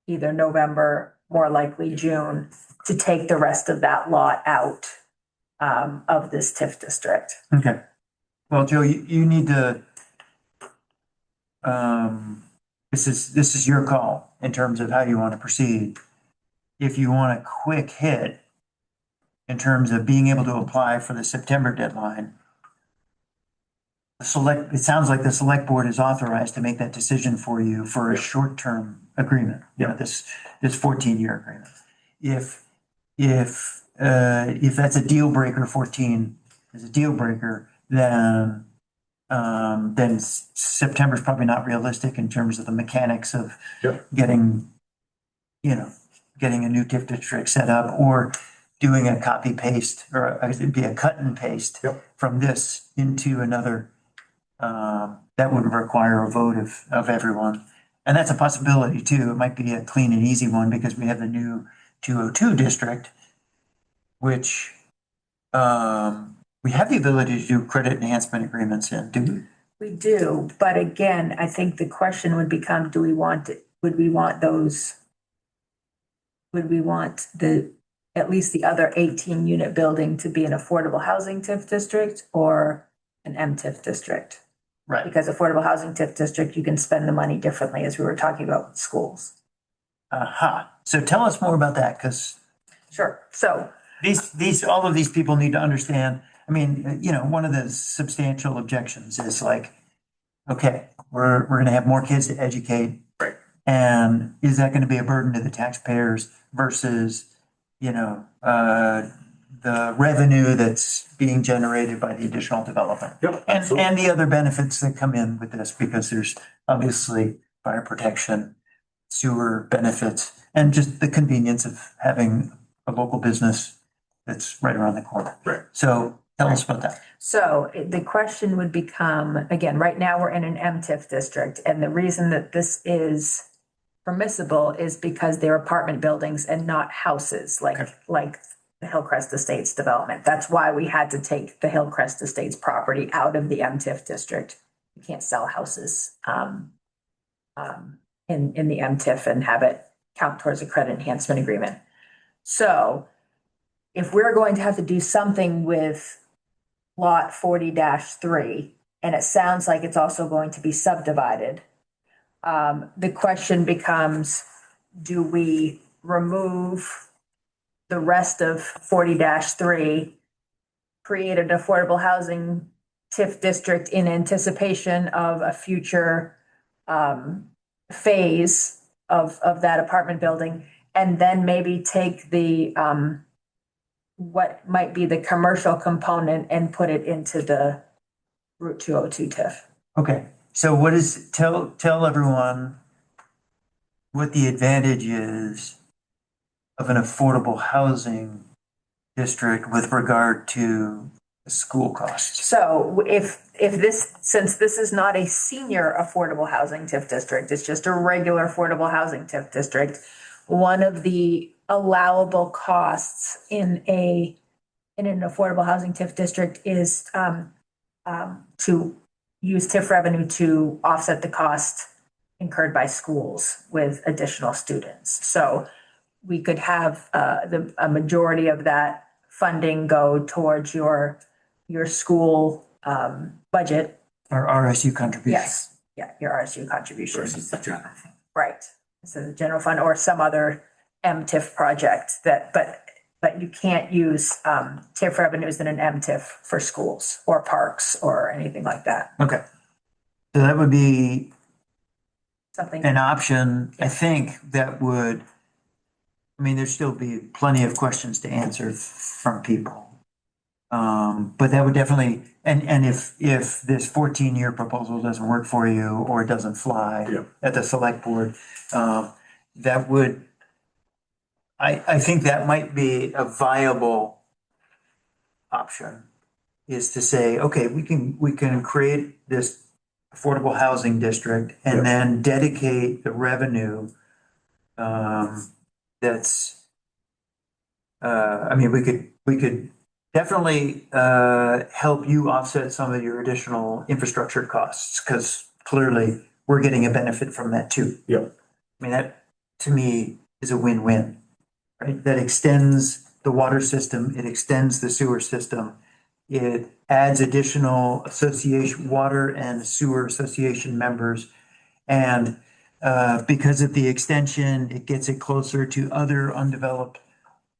either November, more likely June, to take the rest of that lot out of this TIF district. okay. Well, Joe, you need to, this is your call in terms of how you want to proceed. If you want a quick hit in terms of being able to apply for the September deadline, it sounds like the select board is authorized to make that decision for you for a short-term agreement, this 14-year agreement. If that's a deal breaker, 14 is a deal breaker, then September's probably not realistic in terms of the mechanics of Yep. getting a new TIF district set up or doing a copy paste or it'd be a cut and paste Yep. from this into another. That would require a vote of everyone. And that's a possibility too. It might be a clean and easy one because we have the new 202 district, which we have the ability to do credit enhancement agreements in, do we? We do, but again, I think the question would become, would we want at least the other 18 unit building to be an affordable housing TIF district or an MTIF district? Right. Because affordable housing TIF district, you can spend the money differently, as we were talking about with schools. Aha. So tell us more about that, because Sure, so, all of these people need to understand. I mean, you know, one of the substantial objections is like, okay, we're gonna have more kids to educate. Right. And is that gonna be a burden to the taxpayers versus, you know, the revenue that's being generated by the additional development? Yep. And the other benefits that come in with this, because there's obviously fire protection, sewer benefits, and just the convenience of having a local business that's right around the corner. Right. So tell us about that. so the question would become, again, right now we're in an MTIF district, and the reason that this is permissible is because they're apartment buildings and not houses, like the Hillcrest Estates development. That's why we had to take the Hillcrest Estates property out of the MTIF district. You can't sell houses, in the MTIF and have it count towards a credit enhancement agreement. So if we're going to have to do something with lot 40-3, and it sounds like it's also going to be subdivided, the question becomes, do we remove the rest of 40-3, create an affordable housing TIF district in anticipation of a future phase of that apartment building, and then maybe take the what might be the commercial component and put it into the Route 202 TIF? Okay, so what is, tell everyone what the advantage is of an affordable housing district with regard to the school costs. So if this, since this is not a senior affordable housing TIF district, it's just a regular affordable housing TIF district, one of the allowable costs in an affordable housing TIF district is to use TIF revenue to offset the cost incurred by schools with additional students. So we could have a majority of that funding go towards your school budget. Or RSU contribution. Yes, yeah, your RSU contribution. Versus the general fund. Right. So the general fund or some other MTIF project but you can't use TIF revenues in an MTIF for schools or parks or anything like that. Okay. So that would be Something, an option, I think, that would, I mean, there'd still be plenty of questions to answer from people. But that would definitely, and if this 14-year proposal doesn't work for you or it doesn't fly Yeah. at the select board, that would, I think that might be a viable option, is to say, okay, we can create this affordable housing district and Yeah. then dedicate the revenue that's I mean, we could definitely help you offset some of your additional infrastructure costs, because clearly we're getting a benefit from that too. Yep. I mean, that to me is a win-win, right? That extends the water system, it extends the sewer system. It adds additional association, water and sewer association members. And because of the extension, it gets it closer to other undeveloped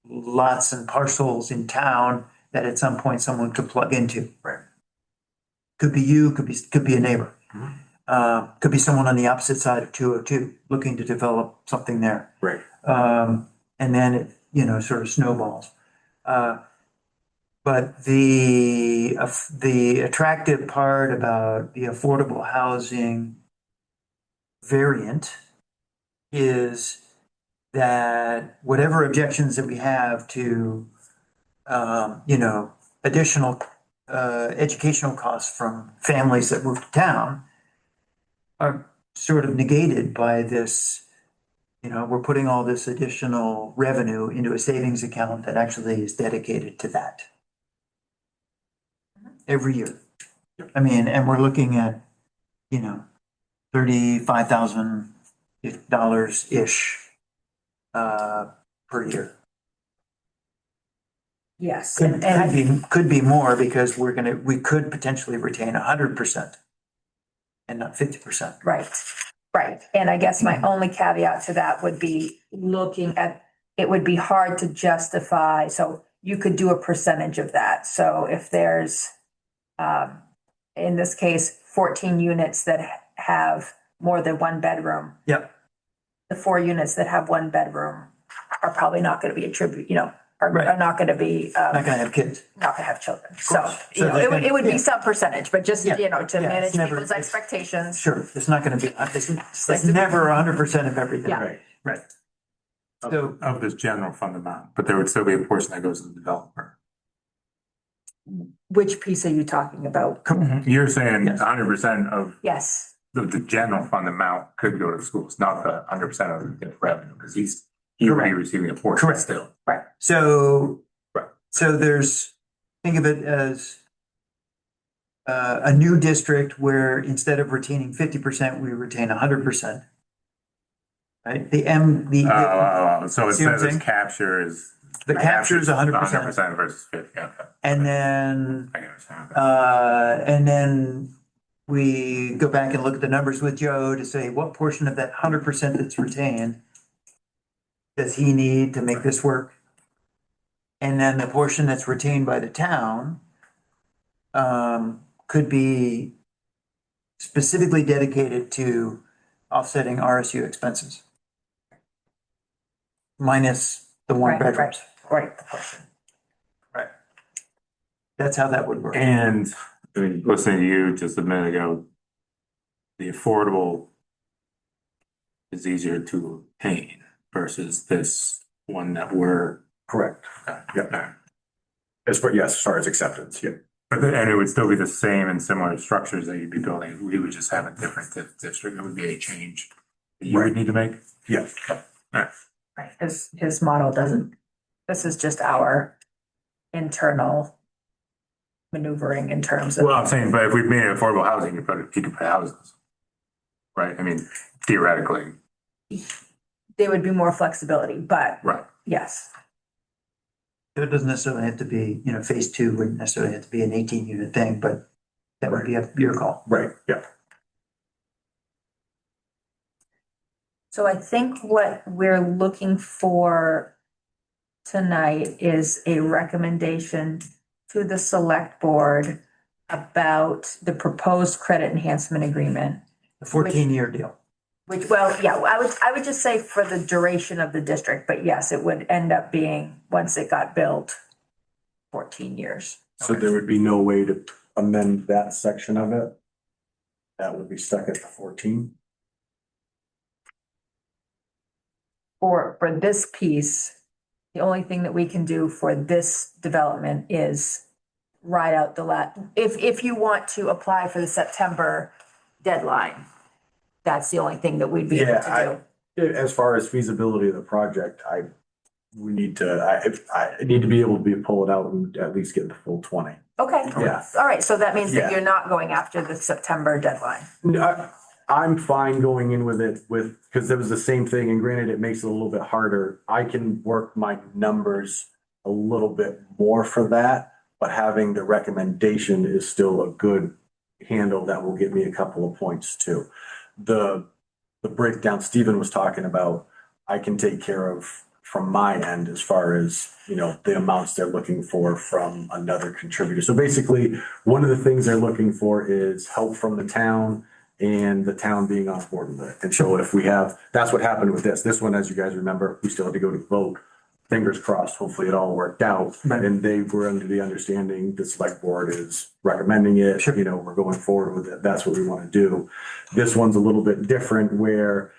lots and parcels in town that at some point someone could plug into. Right. Could be you, could be a neighbor. Could be someone on the opposite side of 202 looking to develop something there. Right. And then it, you know, sort of snowballs. But the attractive part about the affordable housing variant is that whatever objections that we have to, you know, additional educational costs from families that move to town are sort of negated by this, you know, we're putting all this additional revenue into a savings account that actually is dedicated to that every year. I mean, and we're looking at, you know, $35,000-ish per year. yes. And Could be more, because we could potentially retain 100%. and not 50%. Right, right. And I guess my only caveat to that would be looking at, it would be hard to justify, so you could do a percentage of that. So if there's, in this case, 14 units that have more than one bedroom, Yep. the 4 units that have one bedroom are probably not gonna be are Right. not gonna be, Not gonna have kids. not gonna have children. So, course. you So know, they it would, can- it would yeah. be some percentage, but just, Yeah. you know, to Yeah, it's manage never- people's it's- expectations. Sure, it's not gonna be, it's never 100% of everything. Yeah. Right. Right. Of- So- Of this general fund amount, but there would still be a portion that goes to the developer. Which piece are you talking about? You're saying Yes. 100% of Yes, the general fund amount could go to the schools, not the 100% of the revenue, because he would be Correct. receiving a portion Correct. still. right. So, Right. so think of it as a new district where instead of retaining 50%, we retain 100%. Right? So So See what I'm instead of saying? this capture is. the capture is 100%. 100% versus 50, okay. And then, I understand. and then we go back and look at the numbers with Joe to say what portion of that 100% that's retained does he need to make this work? And then the portion that's retained by the town could be specifically dedicated to offsetting RSU expenses. Minus the one Right, bedrooms. Right, the portion. Right. That's how that would work. And I mean, listening to you just a minute ago, the affordable is easier to obtain versus this one that we're. Correct. Yeah. As far as acceptance, yeah. And it would still be the same and similar structures that you'd be building. We would just have a different district. It would be a change that you would need to make. Yeah. Right, his model doesn't, this is just our internal maneuvering in terms of. Well, I'm saying, but if we made it affordable housing, you could put houses. Right? I mean, theoretically, There would be more flexibility, but right. yes, It doesn't necessarily have to be, phase 2 wouldn't necessarily have to be an 18-unit thing, but that would be your call. Right, yeah. so I think what we're looking for tonight is a recommendation to the select board about the proposed credit enhancement agreement. The 14-year deal. Which, well, yeah, I would just say for the duration of the district, but yes, it would end up being, once it got built, 14 years. So there would be no way to amend that section of it? That would be stuck at the 14? For this piece, the only thing that we can do for this development is ride out if you want to apply for the September deadline, that's the only thing that we'd be able to do. As far as feasibility of the project, I need to be able to pull it out and at least get the full 20. Okay. Yeah. All right, so that means that Yeah. you're not going after the September deadline. I'm fine going in with it because it was the same thing, and granted, it makes it a little bit harder. I can work my numbers a little bit more for that, but having the recommendation is still a good handle that will give me a couple of points too. The breakdown Stephen was talking about, I can take care of from my end as far as, the amounts they're looking for from another contributor. So basically, one of the things they're looking for is help from the town and the town being on board with it. And so if we have, that's what happened with this. This one, as you guys remember, we still had to go to vote. Fingers crossed, hopefully it all worked out. Right. And they were under the understanding the select board is recommending it, Sure. we're going forward with it. That's what we want to do. This one's a little bit different where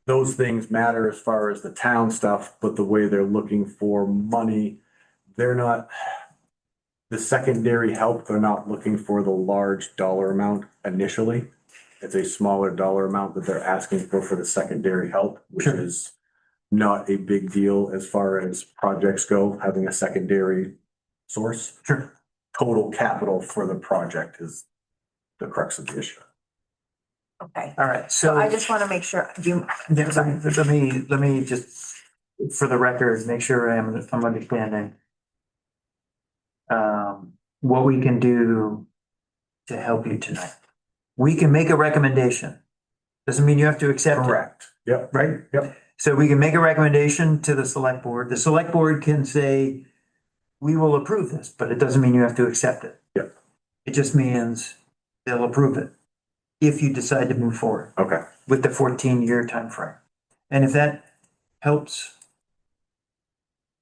those things matter as far as the town stuff, but the way they're looking for money, they're not, the secondary help, they're not looking for the large dollar amount initially. It's a smaller dollar amount that they're asking for the secondary help, which Sure. is not a big deal as far as projects go, having a secondary source. Sure. Total capital for the project is the crux of the issue. Okay, All right, so so I just want to make sure, let me just, for the record, make sure I'm understanding what we can do to help you tonight. we can make a recommendation. Doesn't mean you have to accept it, Correct. Yep. right? Yep. So we can make a recommendation to the select board. The select board can say, we will approve this, but it doesn't mean you have to accept it. Yep. It just means they'll approve it if you decide to move forward Okay. with the 14-year time frame. And if that helps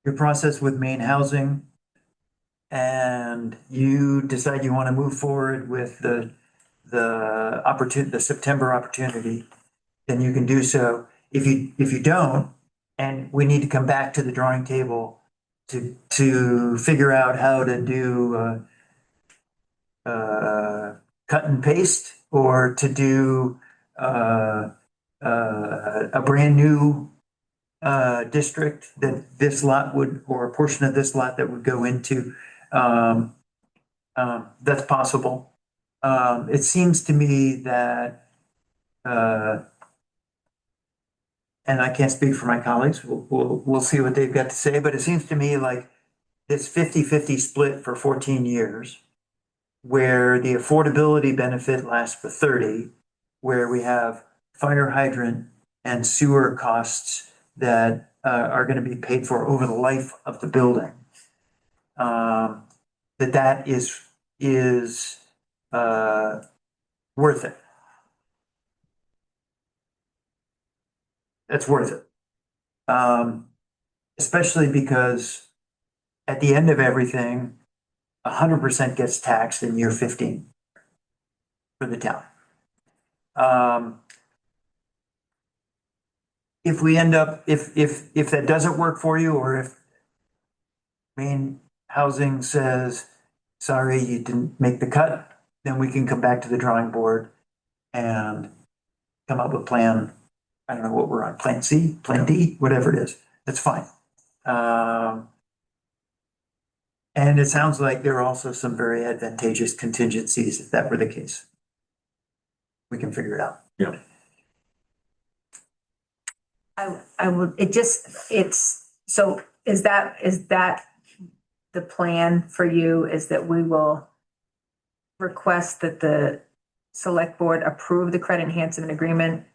your process with Maine Housing and you decide you want to move forward with the September opportunity, then you can do so. If you don't, and we need to come back to the drawing table to figure out how to do cut and paste, or to do a brand new district that this lot would, or a portion of this lot that would go into, that's possible. It seems to me that, and I can't speak for my colleagues, we'll see what they've got to say, but it seems to me like this 50-50 split for 14 years, where the affordability benefit lasts for 30, where we have fire hydrant and sewer costs that are gonna be paid for over the life of the building. That is worth it. That's worth it. Especially because at the end of everything, 100% gets taxed in year 15 for the town. If we end up, if that doesn't work for you, or if Maine Housing says, sorry, you didn't make the cut, then we can come back to the drawing board and come up with plan, I don't know what we're on, plan C, plan D, whatever it is, that's fine. And it sounds like there are also some very advantageous contingencies if that were the case. We can figure it out. Yeah. I would, so is that the plan for you, is that we will request that the select board approve the credit enhancement agreement,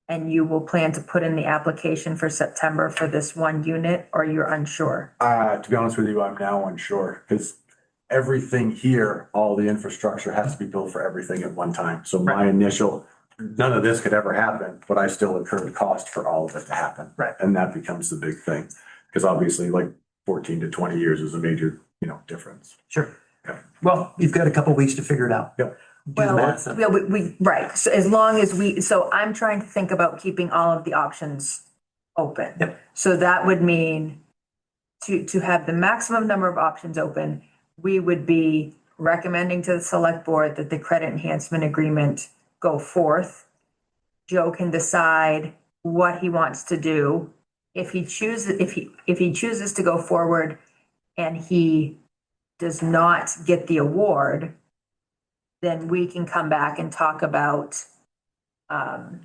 and you will plan to put in the application for September for this one unit, or you're unsure? To be honest with you, I'm now unsure, because everything here, all the infrastructure has to be built for everything at one time. So my initial, none of this could ever happen, but I still incurred cost for all of it to happen. Right. And that becomes the big thing, because obviously like 14 to 20 years is a major, difference. Sure. Okay. Well, you've got a couple weeks to figure it out. Yep. Do the Well, math. right, so as long as so I'm trying to think about keeping all of the options open. Yep. So that would mean to have the maximum number of options open, we would be recommending to the select board that the credit enhancement agreement go forth. Joe can decide what he wants to do. If he chooses to go forward and he does not get the award, then we can come back and talk about how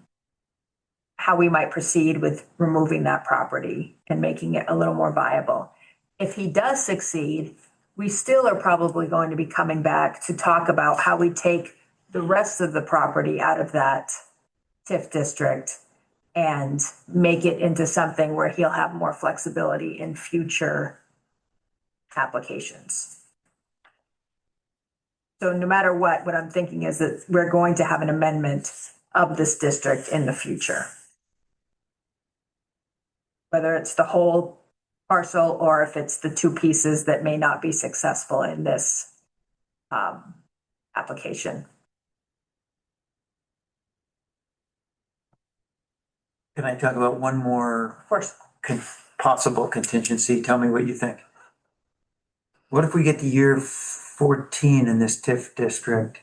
we might proceed with removing that property and making it a little more viable. If he does succeed, we still are probably going to be coming back to talk about how we take the rest of the property out of that TIF district and make it into something where he'll have more flexibility in future applications. So no matter what I'm thinking is that we're going to have an amendment of this district in the future. Whether it's the whole parcel or if it's the two pieces that may not be successful in this application. Can I talk about one more Of course. possible contingency? Tell me what you think. What if we get to year 14 in this TIF district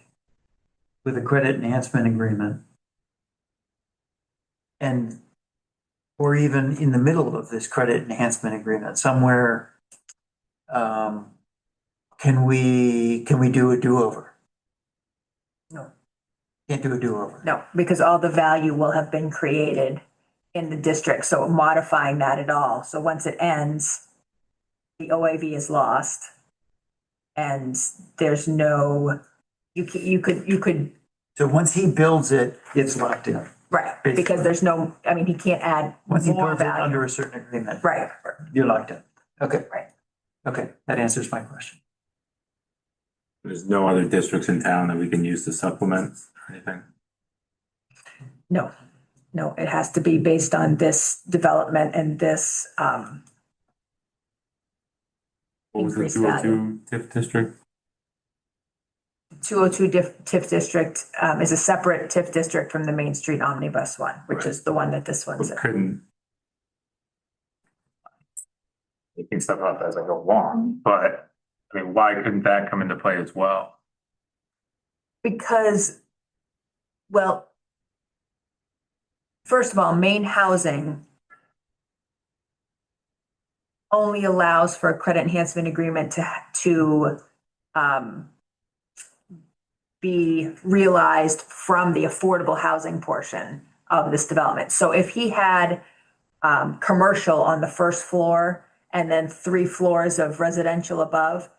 with a credit enhancement agreement? And, or even in the middle of this credit enhancement agreement, somewhere, can we do a do-over? No. Can't do a do-over. No, because all the value will have been created in the district, so modifying that at all. So once it ends, the OAV is lost. And there's no, you could So once he builds it, it's locked in. Right, because Basically. there's no, I mean, he can't add Once he more builds it value. under a certain agreement. Right, You're locked in. Okay. Right. Okay, that answers my question. There's no other districts in town that we can use to supplement or anything. no, no, it has to be based on this development and this, What was the Increased two oh two TIF district? 202 TIF district, is a separate TIF district from the Main Street Omnibus one, which is the one that this one's We in. couldn't. Making stuff up as I go along, but I mean, why couldn't that come into play as well? Because, well, first of all, main housing only allows for a credit enhancement agreement to be realized from the affordable housing portion of this development. So if he had commercial on the first floor and then 3 floors of residential above,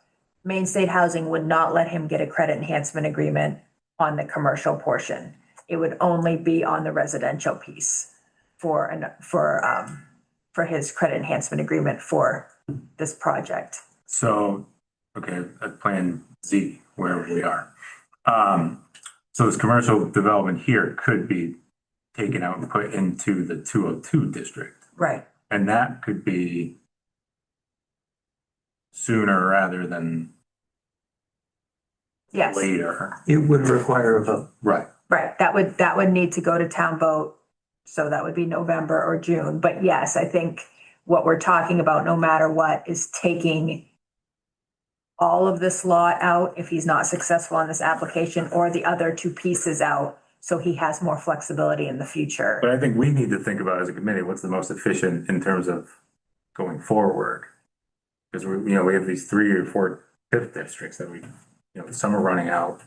Main State Housing would not let him get a credit enhancement agreement on the commercial portion. It would only be on the residential piece for his credit enhancement agreement for this project. So, okay, at Plan Z, wherever we are. So this commercial development here could be taken out and put into the 202 district. Right. And that could be sooner rather than Yes. later. It would require a vote. Right. Right. That would need to go to town vote. So that would be November or June. But yes, I think what we're talking about, no matter what, is taking all of this lot out if he's not successful on this application, or the other 2 pieces out, so he has more flexibility in the future. But I think we need to think about as a committee, what's the most efficient in terms of going forward? Because we have these 3 or 4 TIF districts that some are running out.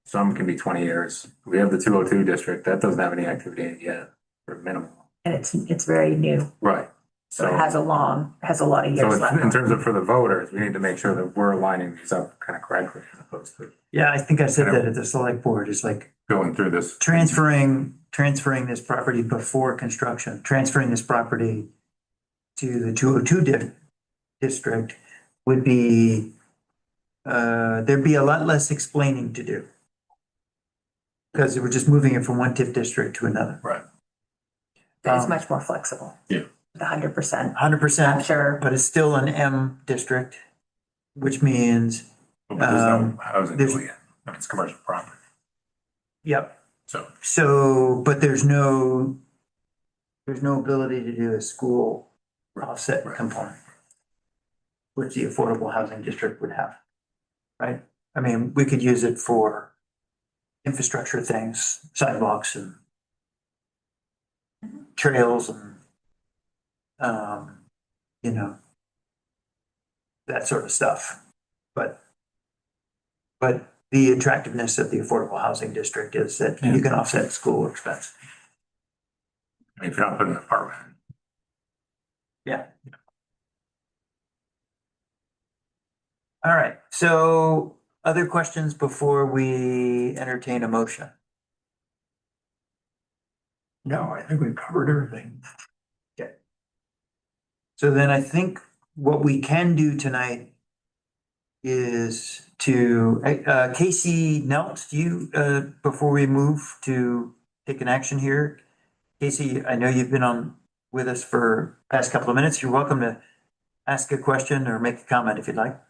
Some can be 20 years. We have the 202 district, that doesn't have any activity in it yet, or minimal. And it's very new. Right. So it has a lot of years So left. in terms of for the voters, we need to make sure that we're lining these up kind of correctly as opposed to Yeah, I think I said that at the select board, is like going through this. transferring this property before construction, transferring this property to the 202 district would be, there'd be a lot less explaining to do. Because we're just moving it from one TIF district to another. Right. But it's much more flexible. Yeah. The 100%. 100%, Sure. but it's still an M district, which means, But there's no Um, housing there's- going in. I mean, it's commercial property. yep. So, But there's no ability to do a school offset Right. component, which the affordable housing district would have, right? I mean, we could use it for infrastructure things, sidewalks and trails and, that sort of stuff. But the attractiveness of the affordable housing district is that you can offset school expense. I mean, if you're not putting an apartment in. Yeah. All right, so other questions before we entertain a motion? No, I think we've covered everything. So then I think what we can do tonight is to, Casey Nelt, do you, before we move to take an action here? Casey, I know you've been on with us for past couple of minutes. You're welcome to ask a question or make a comment if you'd like.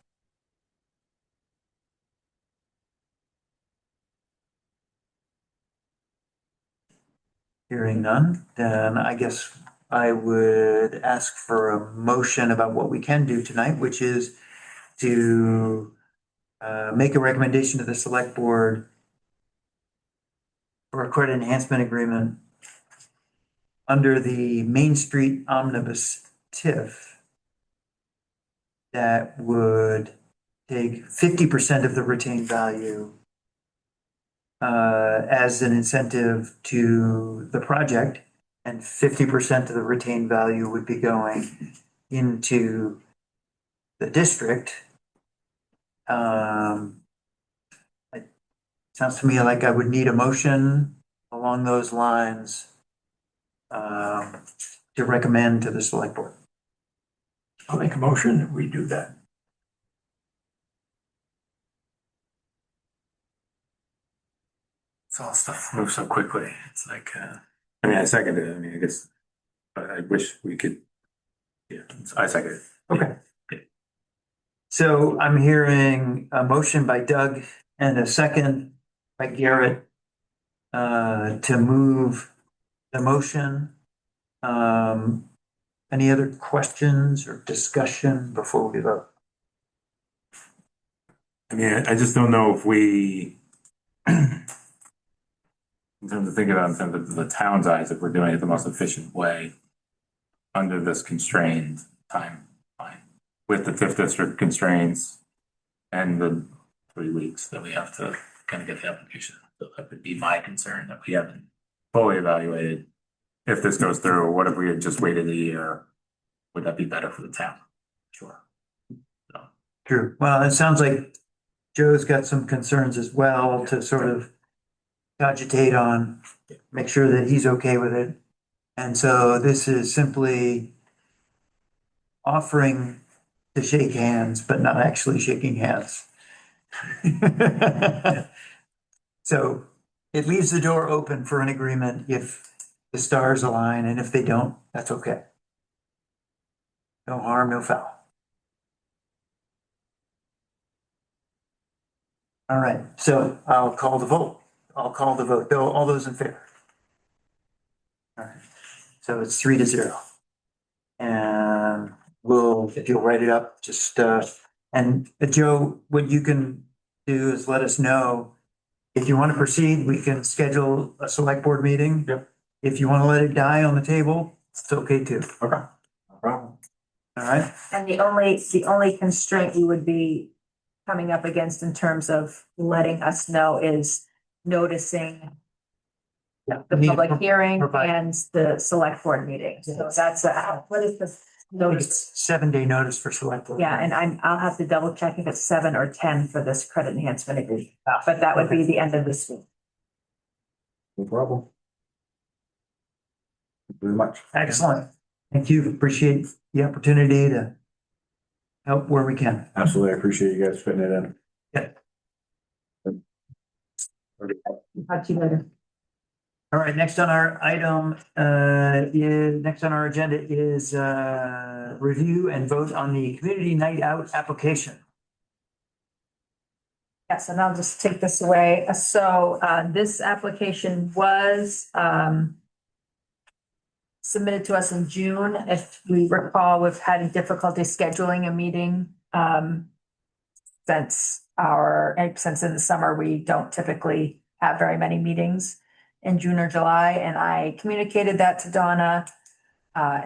Hearing none, then I guess I would ask for a motion about what we can do tonight, which is to make a recommendation to the select board for a credit enhancement agreement under the Main Street Omnibus TIF that would take 50% of the retained value as an incentive to the project, and 50% of the retained value would be going into the district. So Sounds to me like I would need a motion along those lines to recommend to the select board. I'll make a motion that we do that. It's all stuff moves so quickly. It's like, I mean, I second it. I mean, I guess, but I wish we could. Yeah, I second it. Okay. So I'm hearing a motion by Doug and a second by Garrett to move the motion. Any other questions or discussion before we vote? I mean, I just don't know if we, in terms of thinking about in terms of the town's eyes, if we're doing it the most efficient way under this constrained timeline with the TIF district constraints and the 3 weeks that we have to kind of get the application. So that would be my concern, that we haven't fully evaluated if this goes through. What if we had just waited a year? Would that be better for the town? Sure. True. Well, it sounds like Joe's got some concerns as well to sort of cogitate on, make sure that he's okay with it. And so this is simply offering to shake hands, but not actually shaking hands. So it leaves the door open for an agreement if the stars align, and if they don't, that's okay. No harm, no foul. All right, so I'll call the vote. All those in favor? All right, so it's 3-0. And we'll, if you'll write it up, just, and Joe, what you can do is let us know. If you want to proceed, we can schedule a select board meeting. Yep. If you want to let it die on the table, it's okay too. Okay. No problem. All right? And the only constraint we would be coming up against in terms of letting us know is noticing Yeah. the we need to public hearing provide- and the select board meeting. So that's, what is the I think notice? it's 7-day notice for select board. Yeah, and I'll have to double check if it's 7 or 10 for this credit enhancement agreement, but that would be the end of this week. No problem. Thank you very much. Excellent. Thank you. Appreciate the opportunity to help where we can. Absolutely. I appreciate you guys fitting it in. Talk to you later. All right, next on our agenda is review and vote on the community night out application. Yes, and I'll just take this away. So this application was submitted to us in June. If we recall, we've had difficulty scheduling a meeting since in the summer, we don't typically have very many meetings in June or July. And I communicated that to Donna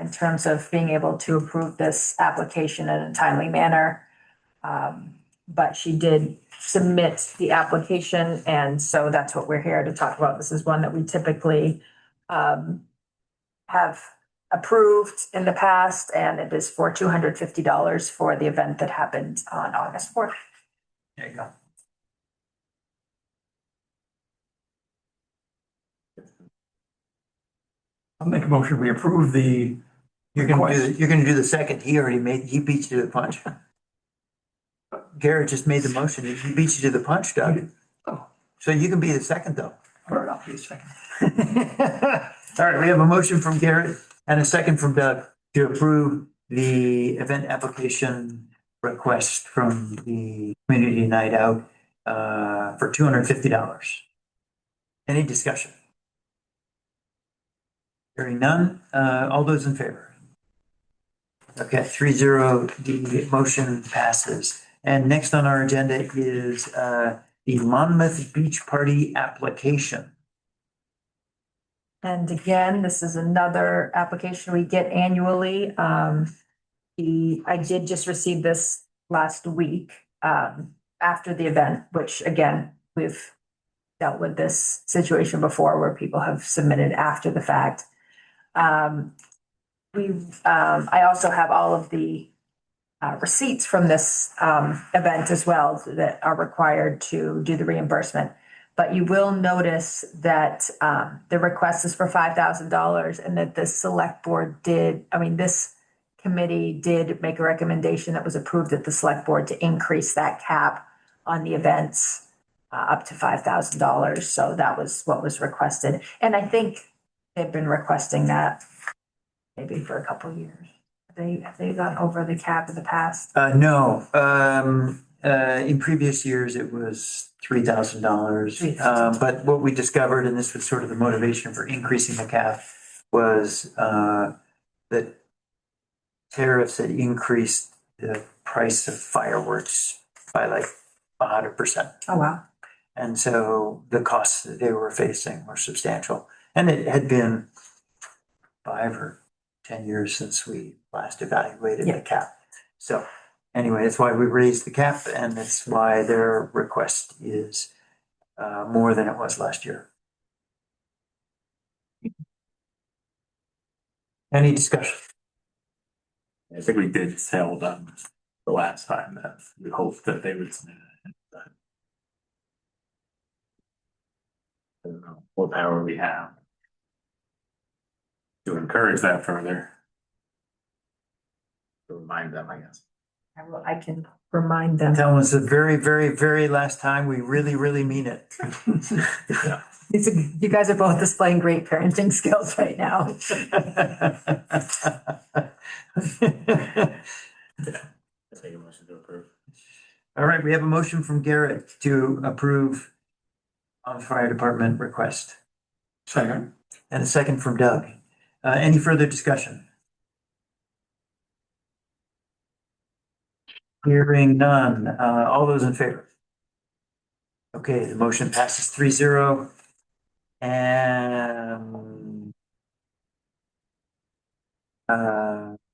in terms of being able to approve this application in a timely manner. But she did submit the application, and so that's what we're here to talk about. This is one that we typically have approved in the past, and it is for $250 for the event that happened on August 4th. There you go. I'll make a motion, we approve the You're gonna request. do the second. He beat you to the punch. Garrett just made the motion. He beat you to the punch, Doug. Oh. So you can be the second though. All right, I'll be a second. All right, we have a motion from Garrett and a second from Doug to approve the event application request from the community night out for $250. Any discussion? Hearing none, all those in favor? Okay, 3-0, the motion passes. And next on our agenda is the Monmouth Beach Party application. And again, this is another application we get annually. I did just receive this last week after the event, which again, we've dealt with this situation before where people have submitted after the fact. I also have all of the receipts from this event as well that are required to do the reimbursement. But you will notice that the request is for $5,000 and that the select board this committee did make a recommendation that was approved at the select board to increase that cap on the events up to $5,000. So that was what was requested. And I think they've been requesting that maybe for a couple of years. Have they gone over the cap in the past? No, in previous years, it was $3,000. $3,000. But what we discovered, and this was sort of the motivation for increasing the cap, was that tariffs had increased the price of fireworks by like 100%. Oh, wow. And so the costs that they were facing were substantial. And it had been 5 or 10 years since we last evaluated the cap. So anyway, that's why we raised the cap, and that's why their request is more than it was last year. Any discussion? I think we did tell them the last time that we hoped that they would submit it. I don't know what power we have to encourage that further. To remind them, I guess. I can remind them. Tell them it's the very, very, very last time. We really, really mean it. You guys are both displaying great parenting skills right now. I take a motion to approve. All right, we have a motion from Garrett to approve on fire department request, Second. and a second from Doug. Any further discussion? Hearing none. All those in favor? Okay, the motion passes 3-0. And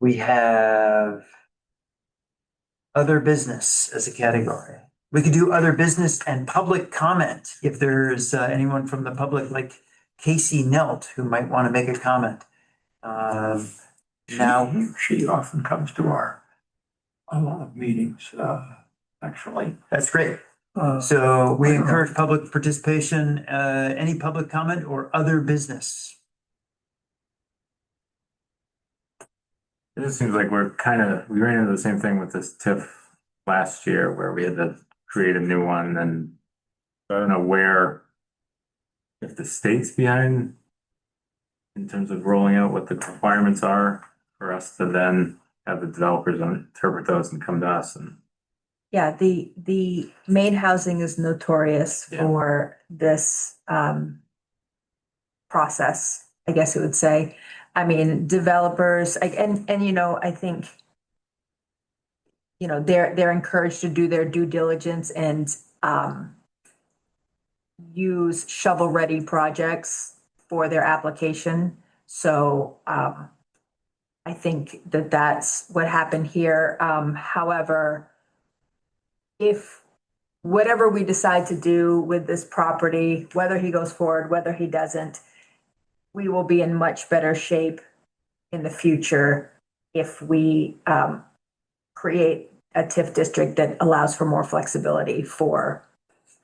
we have other business as a category. We could do other business and public comment if there's anyone from the public like Casey Nelt who might want to make a comment. Now, She often comes to a lot of meetings, actually. that's great. Uh, So we encourage public participation, any public comment or other business. It just seems like we ran into the same thing with this TIF last year where we had to create a new one, and I don't know if the state's behind in terms of rolling out what the requirements are for us to then have the developers interpret those and come to us and. Yeah, the main housing is notorious Yeah. for this process, I guess it would say. I mean, developers, and you know, I think, you know, they're encouraged to do their due diligence and use shovel-ready projects for their application. So I think that that's what happened here. However, if whatever we decide to do with this property, whether he goes forward, whether he doesn't, we will be in much better shape in the future if we create a TIF district that allows for more flexibility for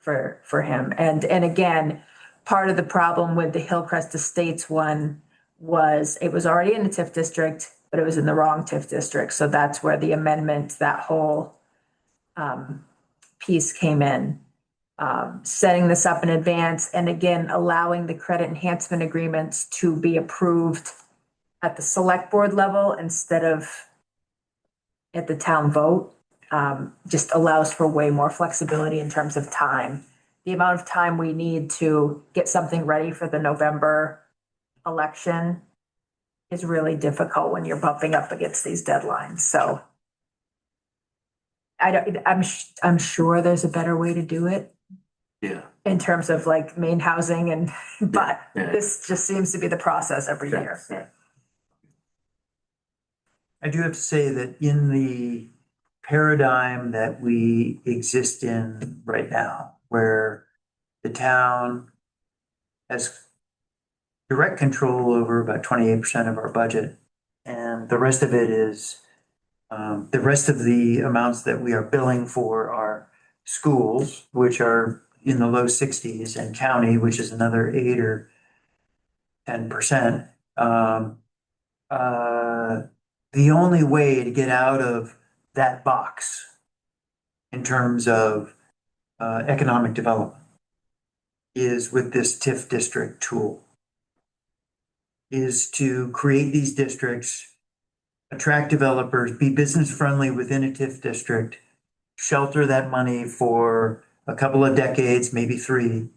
him. And again, part of the problem with the Hillcrest Estates one was it was already in the TIF district, but it was in the wrong TIF district. So that's where the amendment, that whole piece came in, setting this up in advance, and again, allowing the credit enhancement agreements to be approved at the select board level instead of at the town vote, just allows for way more flexibility in terms of time. The amount of time we need to get something ready for the November election is really difficult when you're bumping up against these deadlines. So I'm sure there's a better way to do it Yeah. in terms of like main housing and, but Yeah. this just seems to be the process every year. Yeah. I do have to say that in the paradigm that we exist in right now, where the town has direct control over about 28% of our budget, and the rest of it is the rest of the amounts that we are billing for are schools, which are, in the low sixties and county, which is another 8 or 10%. The only way to get out of that box in terms of economic development is with this TIF district tool. Is to create these districts, attract developers, be business friendly within a TIF district, shelter that money for a couple of decades, maybe 3,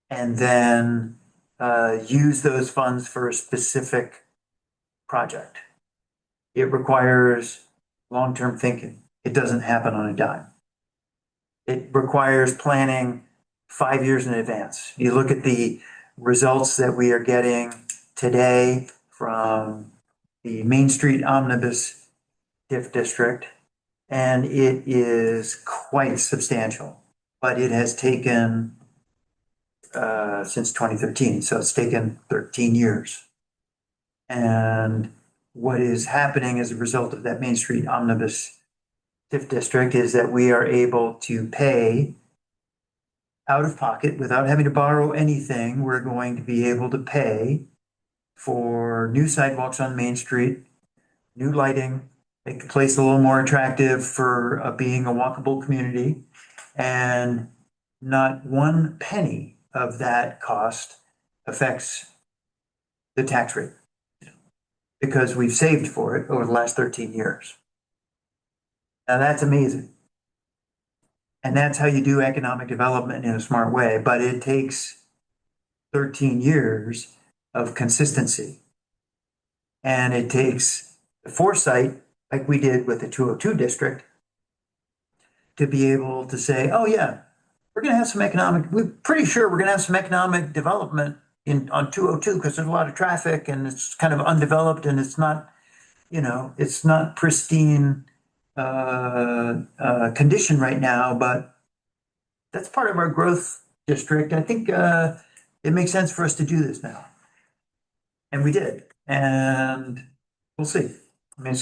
and then use those funds for a specific project. It requires long-term thinking. It doesn't happen on a dime. It requires planning 5 years in advance. You look at the results that we are getting today from the Main Street Omnibus TIF district, and it is quite substantial, but it has taken since 2013, so it's taken 13 years. And what is happening as a result of that Main Street Omnibus TIF district is that we are able to pay out of pocket without having to borrow anything. We're going to be able to pay for new sidewalks on Main Street, new lighting, make the place a little more attractive for being a walkable community. And not one penny of that cost affects the tax rate because we've saved for it over the last 13 years. Now that's amazing. And that's how you do economic development in a smart way, but it takes 13 years of consistency. And it takes the foresight, like we did with the 202 district, to be able to say, oh yeah, we're gonna have some we're pretty sure we're gonna have some economic development on 202 because there's a lot of traffic and it's kind of undeveloped and it's not, it's not pristine condition right now, but that's part of our growth district. I think it makes sense for us to do this now. And we did, and we'll see. I mean,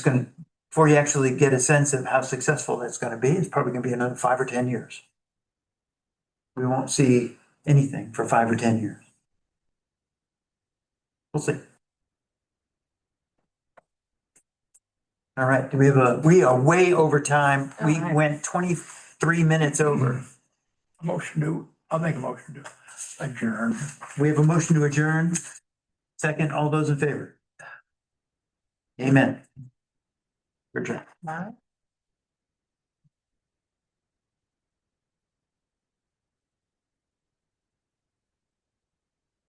before you actually get a sense of how successful that's gonna be, it's probably gonna be another 5 or 10 years. We won't see anything for 5 or 10 years. We'll see. All right, we are way over time. We All right. went 23 minutes over. I'll make a motion to adjourn. We have a motion to adjourn. Second, all those in favor? Amen. Adjourn. All right.